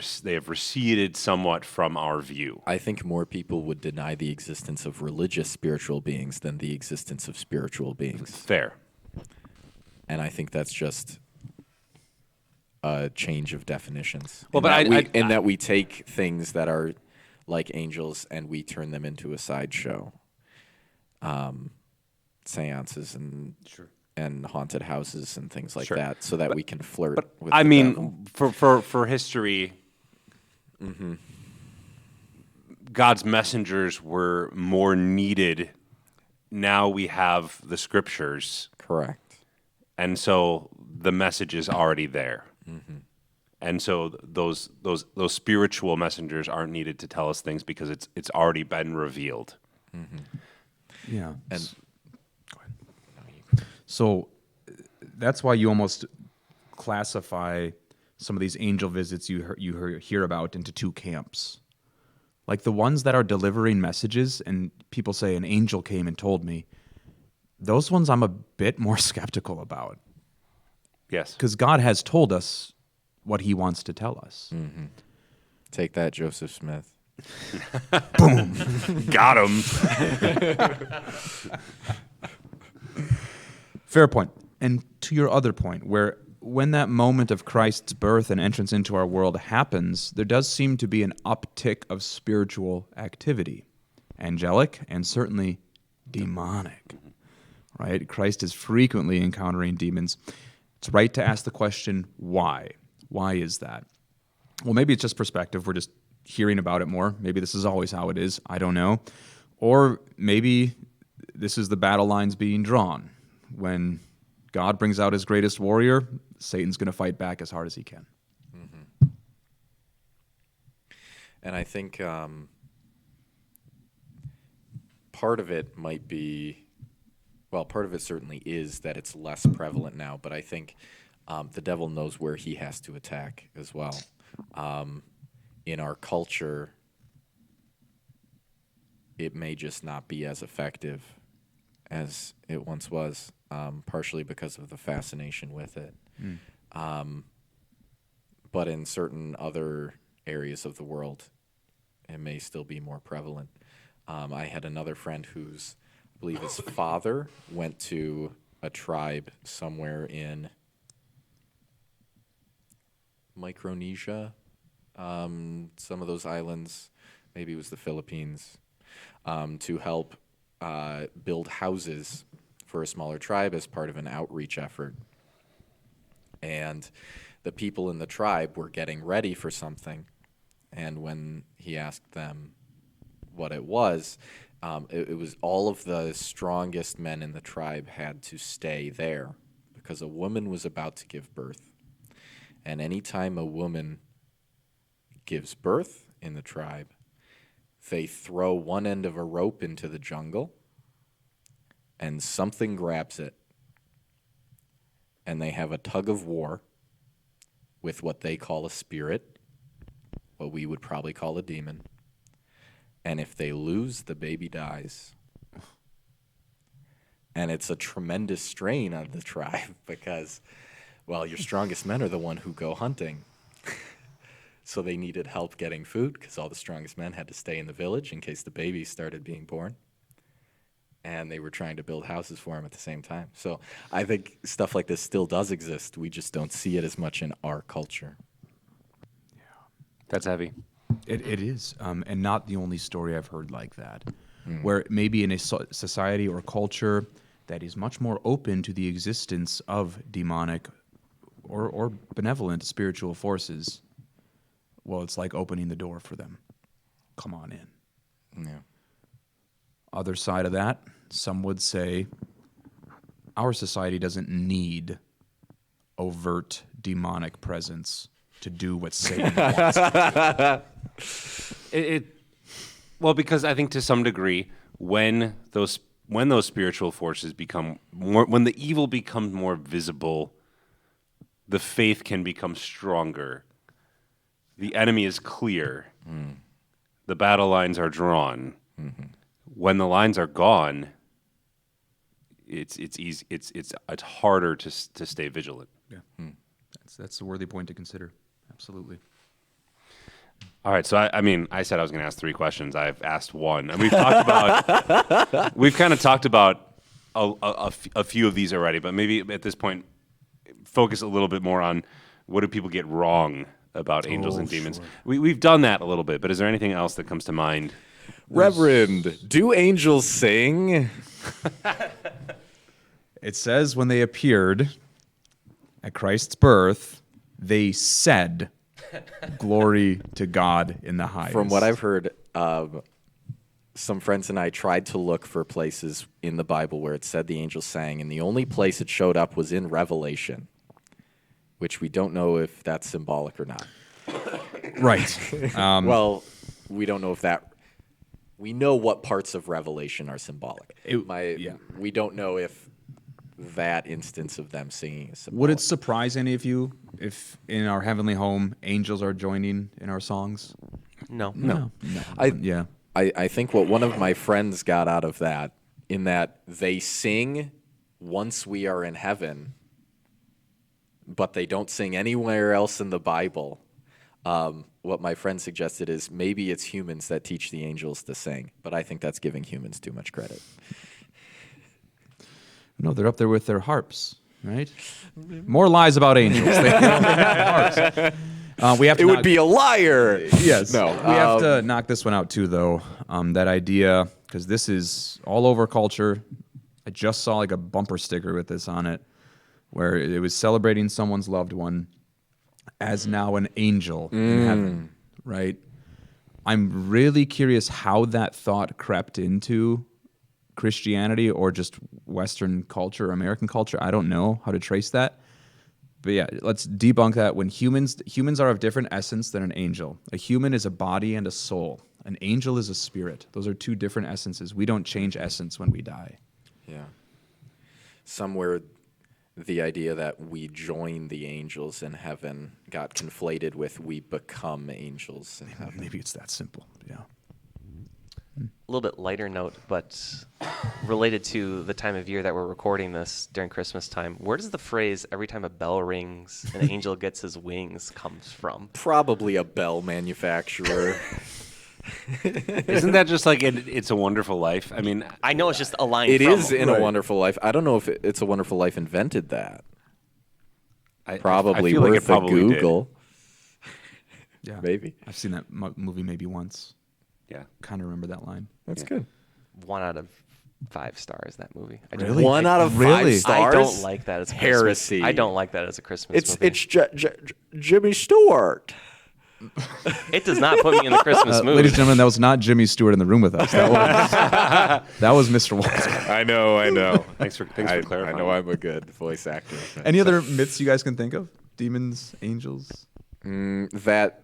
receded somewhat from our view. I think more people would deny the existence of religious spiritual beings than the existence of spiritual beings. Fair. And I think that's just a change of definitions. Well, In that we take things that are like angels and we turn them into a sideshow. Seances and and haunted houses and things like Sure. that, so that we can flirt with. I the mean, devil. for history, God's messengers were more needed. Now we have the scriptures, Correct. and so the message is already there. And so those spiritual messengers aren't needed to tell us things because it's already been revealed. Yeah. And So that's why you almost classify some of these angel visits you hear about into two camps. Like the ones that are delivering messages and people say an angel came and told me, those ones I'm a bit more skeptical about Yes. because God has told us what he wants to tell us. take that, Joseph Smith. Got him. Fair point. And to your other point, where when that moment of Christ's birth and entrance into our world happens, there does seem to be an uptick of spiritual activity, angelic and certainly demonic. Right? Christ is frequently encountering demons. It's right to ask the question, why? Why is that? Well, maybe it's just perspective. We're just hearing about it more. Maybe this is always how it is. I don't know. Or maybe this is the battle lines being drawn. When God brings out his greatest warrior, Satan's going to fight back as hard as he can. And I think part of it might be, well, part of it certainly is that it's less prevalent now, but I think the devil knows where he has to attack as well. In our culture, it may just not be as effective as it once was, partially because of the fascination with it. But in certain other areas of the world, it may still be more prevalent. I had another friend whose, I believe his father went to a tribe somewhere in Micronesia, some of those islands, maybe it was the Philippines, to help build houses for a smaller tribe as part of an outreach effort. And the people in the tribe were getting ready for something. And when he asked them what it was all of the strongest men in the tribe had to stay there because a woman was about to give birth. And anytime a woman gives birth in the tribe, they throw one end of a rope into the jungle and something grabs it. And they have a tug of war with what they call a spirit, what we would probably call a demon. And if they lose, the baby dies. And it's a tremendous strain on the tribe because, well, your strongest men are the one who go hunting. So they needed help getting food because all the strongest men had to stay in the village in case the babies started being born. And they were trying to build houses for him at the same time. So I think stuff like this still does exist. We just don't see it as much in our culture. That's heavy. It is, and not the only story I've heard like that, where maybe in a society or culture that is much more open to the existence of demonic or benevolent spiritual forces, well, it's like opening the door for them. Come on in. Yeah. Other side of that, some would say our society doesn't need overt demonic presence to do what Satan wants. Well, because I think to some degree, when those spiritual forces become more, when the evil becomes more visible, the faith can become stronger. The enemy is clear. The battle lines are drawn. When the lines are gone, it's easy. It's harder to stay vigilant. Yeah, that's a worthy point to consider. Absolutely. All right, so I mean, I said I was going to ask 3 questions. I've asked 1, and we've talked about. We've kind of talked about a few of these already, but maybe at this point, focus a little bit more on what do people get wrong about angels and demons. Sure. We've done that a little bit, but is there anything else that comes to mind? Reverend, do angels sing? It says when they appeared at Christ's birth, they said, "Glory to God in the highest." From what I've heard, some friends and I tried to look for places in the Bible where it said the angels sang, and the only place it showed up was in Revelation, which we don't know if that's symbolic or not. Right. Well, we don't know if that. We know what parts of Revelation are symbolic. We don't know if that instance of them singing is symbolic. Would it surprise any of you if in our heavenly home angels are joining in our songs? No. No. Yeah. I think what one of my friends got out of that, in that they sing once we are in heaven, but they don't sing anywhere else in the Bible. What my friend suggested is maybe it's humans that teach the angels to sing, but I think that's giving humans too much credit. No, they're up there with their harps, right? More lies about angels. They don't have harps. We have to It would knock- be a liar. Yes. No. We have to knock this one out too, though. That idea, because this is all over culture. I just saw like a bumper sticker with this on it, where it was celebrating someone's loved one as now an angel in heaven, right? I'm really curious how that thought crept into Christianity or just Western culture, American culture. I don't know how to trace that. But yeah, let's debunk that. When humans are of different essence than an angel. A human is a body and a soul. An angel is a spirit. Those are two different essences. We don't change essence when we die. Yeah. Somewhere the idea that we join the angels in heaven got conflated with we become angels in heaven. Maybe it's that simple. Yeah. A little bit lighter note, but related to the time of year that we're recording this during Christmas time, where does the phrase "every time a bell rings, an angel gets his wings" comes from? Probably a bell manufacturer. Isn't that just like It's a Wonderful Life? I mean, I know it's just a line. It from is in Right. A Wonderful Life. I don't know if It's a Wonderful Life invented that. I Probably feel like worth it probably a did. Google. Yeah. Maybe. I've seen that movie maybe once. Yeah. Kind of remember that line. That's good. 1 out of 5 stars. That movie. I Really? 1 out of Really? 5 stars. I don't like that as a Christmas. Heresy. I don't like that as a Christmas It's movie. Jimmy Stewart. It does not put me in the Christmas mood. Ladies and gentlemen, that was not Jimmy Stewart in the room with us. That was Mr. Walter. I know. Thanks for clarifying. I know I'm a good voice actor. Any other myths you guys can think of? Demons, angels? That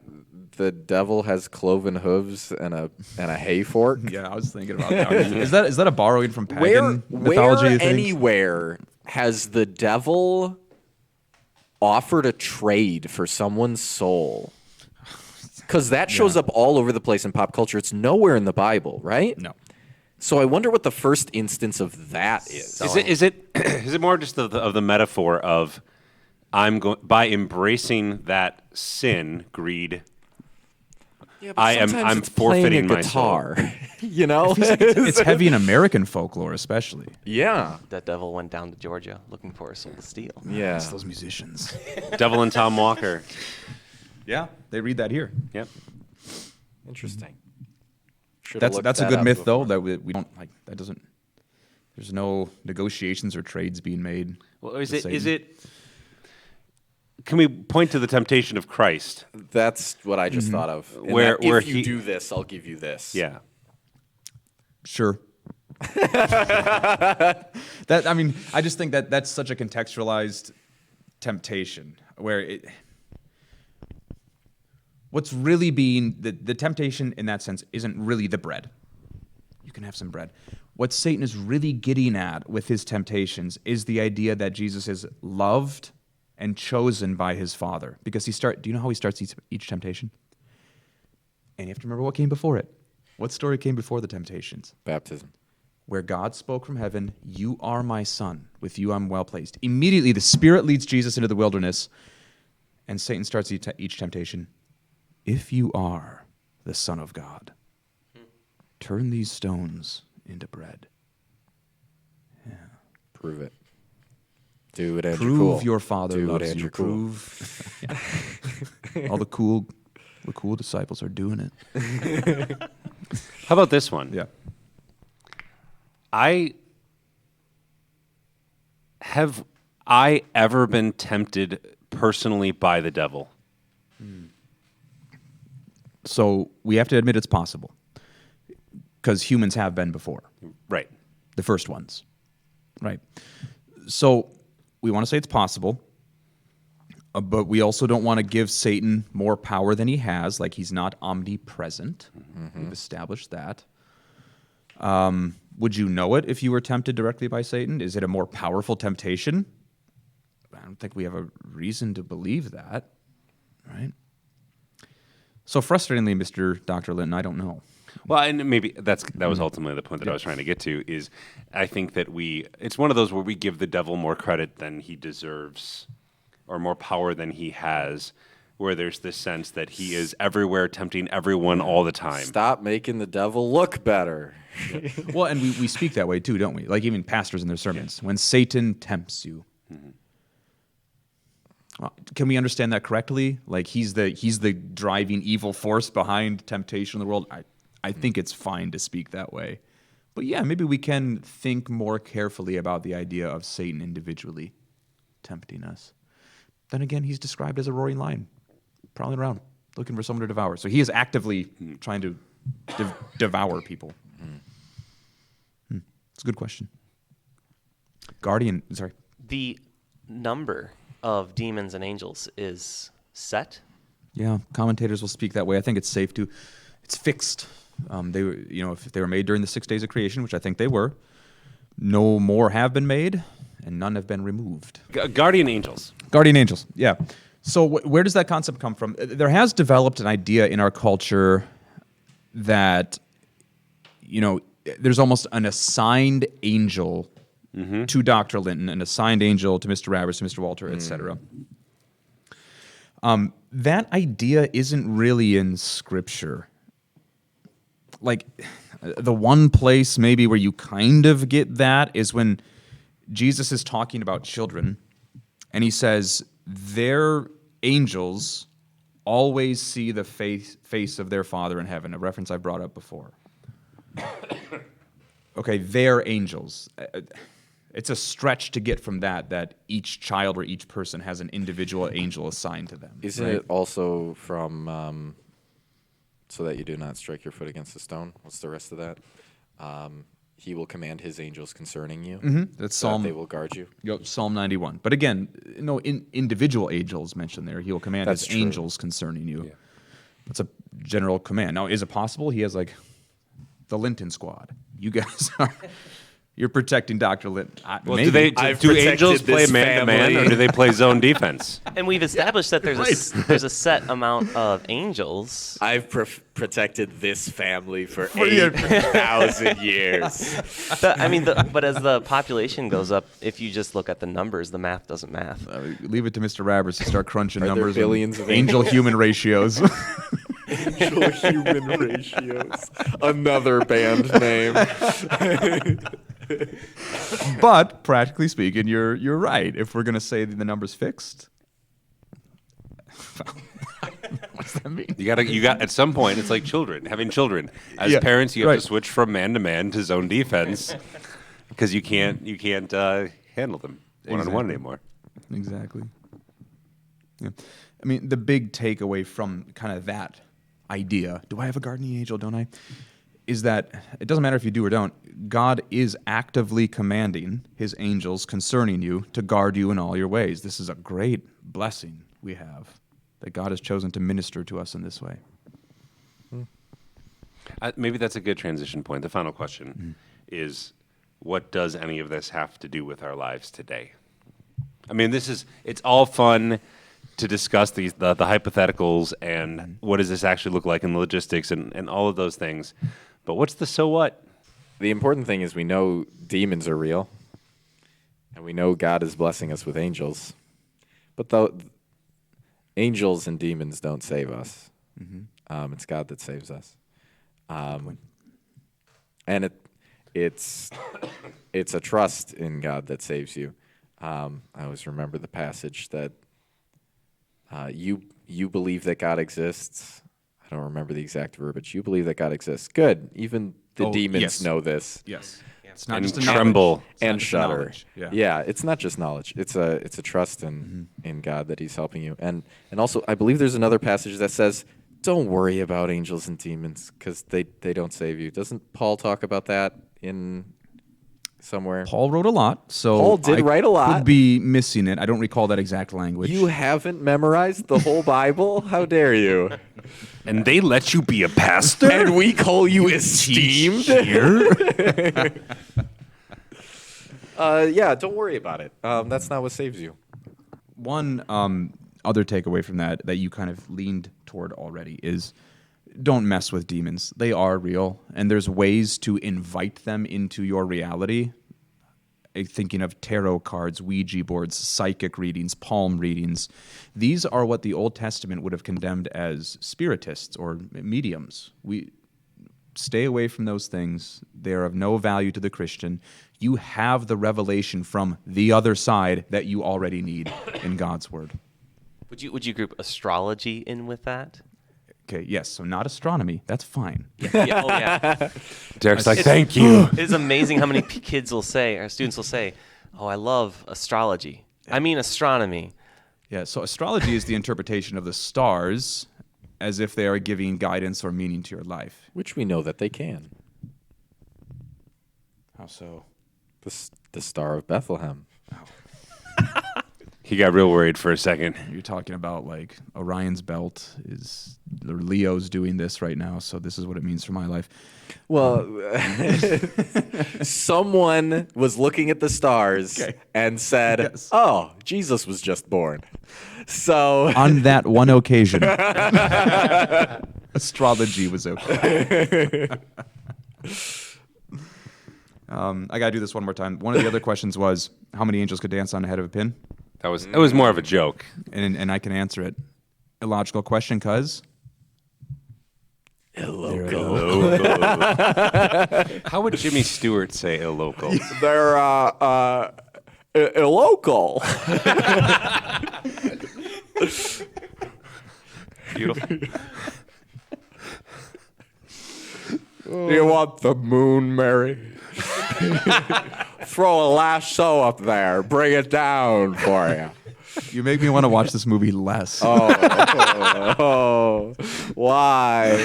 the devil has cloven hooves and a hay fork. Yeah, I was thinking about that. Is that a borrowing from pagan mythology? Where you think? anywhere has the devil offered a trade for someone's soul? Because that shows up all over the place in pop culture. It's nowhere in the Bible, right? No. So I wonder what the first instance of that is. Is it more just of the metaphor of by embracing that sin, greed, Yeah, I'm forfeiting my guitar. You know? It's heavy in American folklore, especially. Yeah. That devil went down to Georgia looking for a soul to steal. Yeah. It's those musicians. Devil and Tom Walker? Yeah, they read that here. Yep. Interesting. Should've That's looked a that good up myth, before. though, that we don't like. That doesn't. There's no negotiations or trades being made. Well, with is Satan. it? Can we point to the temptation of Christ? That's what I just thought of. In Where- that where if you he- do this, I'll give you this. Yeah. Sure. That I mean, I just think that that's such a contextualized temptation where it. What's really being the temptation in that sense isn't really the bread. You can have some bread. What Satan is really getting at with his temptations is the idea that Jesus is loved and chosen by his Father. Because do you know how he starts each temptation? And you have to remember what came before it. What story came before the temptations? Baptism. Where God spoke from heaven, "You are my son, with you I'm well pleased." Immediately the Spirit leads Jesus into the wilderness, and Satan starts each temptation. "If you are the Son of God, turn these stones into bread." Prove it. Do it, Andrew Prove Cool. your Father Do it, loves Andrew you. Cool. Prove. Yeah. All the cool disciples are doing it. How about this one? Yeah. I Have I ever been tempted personally by the devil? So we have to admit it's possible, because humans have been before, Right. the first ones, right? So we want to say it's possible, but we also don't want to give Satan more power than he has, like he's not omnipresent. We've established that. Would you know it if you were tempted directly by Satan? Is it a more powerful temptation? I don't think we have a reason to believe that, right? So frustratingly, Mr. Dr. Linton, I don't know. Well, and maybe that was ultimately the point that I was trying to get to. Is I think that it's one of those where we give the devil more credit than he deserves, or more power than he has. Where there's this sense that he is everywhere, tempting everyone all the time. Stop making the devil look better. Well, and we speak that way too, don't we? Like even pastors in their sermons. When Satan tempts you. Well, can we understand that correctly? Like he's the driving evil force behind temptation in the world? I think it's fine to speak that way. But yeah, maybe we can think more carefully about the idea of Satan individually tempting us. Then again, he's described as a roaring lion, prowling around, looking for someone to devour. So he is actively trying to devour people. It's a good question. Sorry. The number of demons and angels is set. Yeah, commentators will speak that way. I think it's safe to. It's fixed. They were, if they were made during the 6 days of creation, which I think they were, no more have been made, and none have been removed. Guardian angels. Guardian angels. Yeah. So where does that concept come from? There has developed an idea in our culture that, there's almost an assigned angel to Dr. Linton, an assigned angel to Mr. Rabbers, to Mr. Walter, etc. That idea isn't really in Scripture. Like, the one place maybe where you kind of get that is when Jesus is talking about children, and he says, their angels always see the face of their Father in heaven, a reference I brought up before. Okay, they're angels. It's a stretch to get from that each child or each person has an individual angel assigned to them. Isn't it also from so that you do not strike your foot against a stone? What's the rest of that? He will command his angels concerning you. That's so Psalm. that they will guard you. Yep, Psalm 91. But again, no individual angels mentioned there. He will command That's his true. angels concerning you. Yeah. That's a general command. Now, is it possible he has like the Linton squad? You guys are. You're protecting Dr. Linton. Well, maybe. do angels play man-to-man, or do they play zone defense? And we've established that there's a set amount of angels. I've protected this family for 8,000 years. But as the population goes up, if you just look at the numbers, the math doesn't math. Leave it to Mr. Rabbers to start crunching Are there numbers. billions of angel-human ratios. Angel-human ratios. Another band name. But practically speaking, you're right. If we're going to say that the number's fixed, what does that mean? You got at some point. It's like having children. As Yeah, parents, you have right. to switch from man-to-man to zone defense because you can't handle them one-on-one anymore. Exactly. Yeah. I mean, the big takeaway from kind of that idea, do I have a guardian angel, don't I? Is that it doesn't matter if you do or don't, God is actively commanding his angels concerning you to guard you in all your ways. This is a great blessing we have, that God has chosen to minister to us in this way. Maybe that's a good transition point. The final question is, what does any of this have to do with our lives today? I mean, it's all fun to discuss the hypotheticals and what does this actually look like in the logistics and all of those things. But what's the so what? The important thing is we know demons are real, and we know God is blessing us with angels. But though angels and demons don't save us, it's God that saves us. And it's a trust in God that saves you. I always remember the passage that you believe that God exists. I don't remember the exact verbiage. You believe that God exists. Good. Even the demons yes. know this. Yes. It's not And just a knowledge. tremble. It's not and just a shudder. knowledge. Yeah, it's not just knowledge. It's a trust in God that He's helping you. And also, I believe there's another passage that says, "Don't worry about angels and demons because they don't save you." Doesn't Paul talk about that in somewhere? Paul wrote a lot, so Paul did I write a lot. Could be missing it. I don't recall that exact language. You haven't memorized the whole Bible? How dare you? And they let you be a pastor? And we call you esteemed? Yeah, don't worry about it. That's not what saves you. One other takeaway from that you kind of leaned toward already is don't mess with demons. They are real, and there's ways to invite them into your reality. Thinking of tarot cards, Ouija boards, psychic readings, palm readings. These are what the Old Testament would have condemned as spiritists or mediums. We stay away from those things. They are of no value to the Christian. You have the revelation from the other side that you already need in God's Word. Would you group astrology in with that? Okay, yes, so not astronomy. That's fine. Yeah, oh yeah. Derek's like, thank you. It's amazing how many kids will say, or students will say, "Oh, I love astrology. I mean astronomy." Yeah, so astrology is the interpretation of the stars as if they are giving guidance or meaning to your life. Which we know that they can. How so? The Star of Bethlehem. He got real worried for a second. You're talking about like Orion's belt is, or Leo's doing this right now, so this is what it means for my life. Well, someone was looking at the stars Okay. and said, Yes. "Oh, Jesus was just born." So On that one occasion, astrology was okay. I gotta do this one more time. One of the other questions was, how many angels could dance on the head of a pin? That was more of a joke. And I can answer it. Illogical question, cuz. How would Jimmy Stewart say illocal? they're illocal. Beautiful. Do you want the moon, Mary? Throw a lasso up there. Bring it down for you. You make me want to watch this movie less. Oh, why?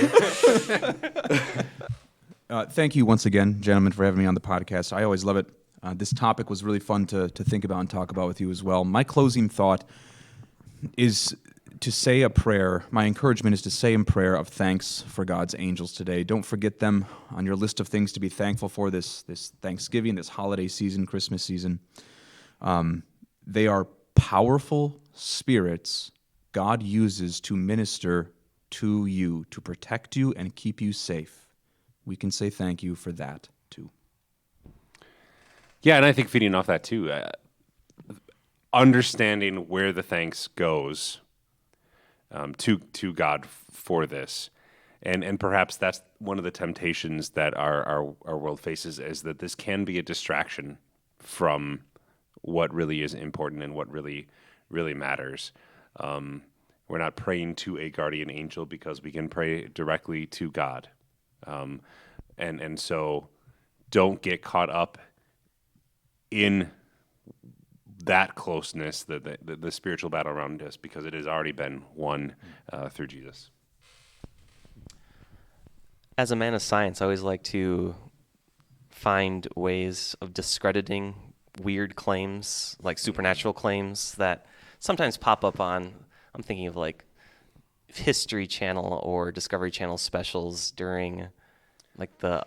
Thank you once again, gentlemen, for having me on the podcast. I always love it. This topic was really fun to think about and talk about with you as well. My closing thought is to say a prayer. My encouragement is to say a prayer of thanks for God's angels today. Don't forget them on your list of things to be thankful for this Thanksgiving, this holiday season, Christmas season. They are powerful spirits God uses to minister to you, to protect you and keep you safe. We can say thank you for that too. Yeah, and I think feeding off that too, understanding where the thanks goes to God for this, and perhaps that's one of the temptations that our world faces, is that this can be a distraction from what really is important and what really matters. We're not praying to a guardian angel because we can pray directly to God, and so don't get caught up in that closeness, the spiritual battle around us, because it has already been won through Jesus. As a man of science, I always like to find ways of discrediting weird claims, like supernatural claims that sometimes pop up on, I'm thinking of like History Channel or Discovery Channel specials during the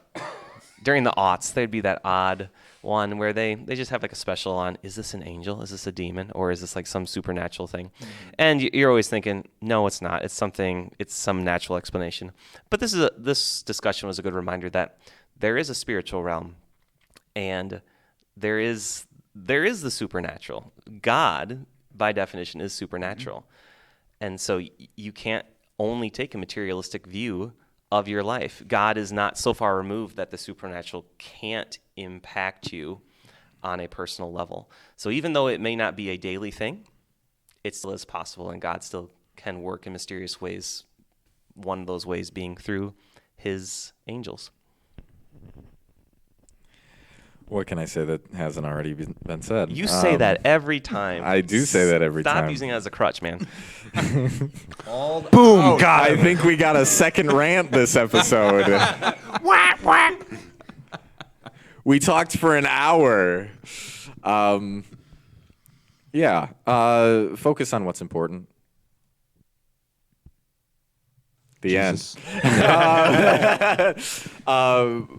aughts. There'd be that odd one where they just have like a special on, is this an angel? Is this a demon? Or is this like some supernatural thing? Mm-hmm. And you're always thinking, no, it's not. It's some natural explanation. But this discussion was a good reminder that there is a spiritual realm, and there is the supernatural. God, by definition, is supernatural. Mm-hmm. And so you can't only take a materialistic view of your life. God is not so far removed that the supernatural can't impact you on a personal level. So even though it may not be a daily thing, it still is possible, and God still can work in mysterious ways, one of those ways being through his angels. What can I say that hasn't already been said? You say that every time. I do say that every Stop time. using it as a crutch, man. Boom! Got I him. think we got a second rant this episode. Whack, whack. We talked for an hour. Focus on what's important. The Jesus. end.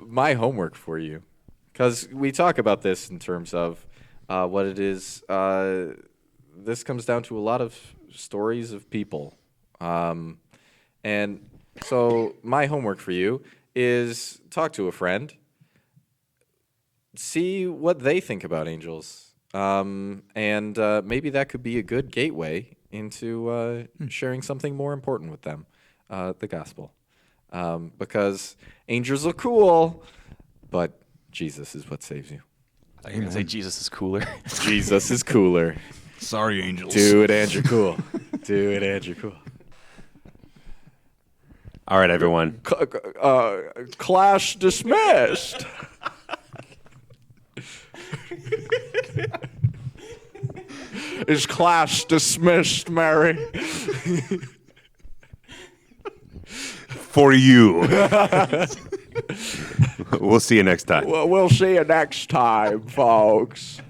My homework for you, because we talk about this in terms of what it is. This comes down to a lot of stories of people. And so my homework for you is talk to a friend, see what they think about angels. And maybe that could be a good gateway into sharing something more important with them, the gospel. Because angels are cool, but Jesus is what saves you. I thought you were going to say Jesus is cooler. Jesus is cooler. Sorry, angels. Do it, Andrew Cool. Do it, Andrew Cool. All right, everyone. Class dismissed. Is class dismissed, Mary? For you. We'll see you next time. Well, we'll see you next time, folks.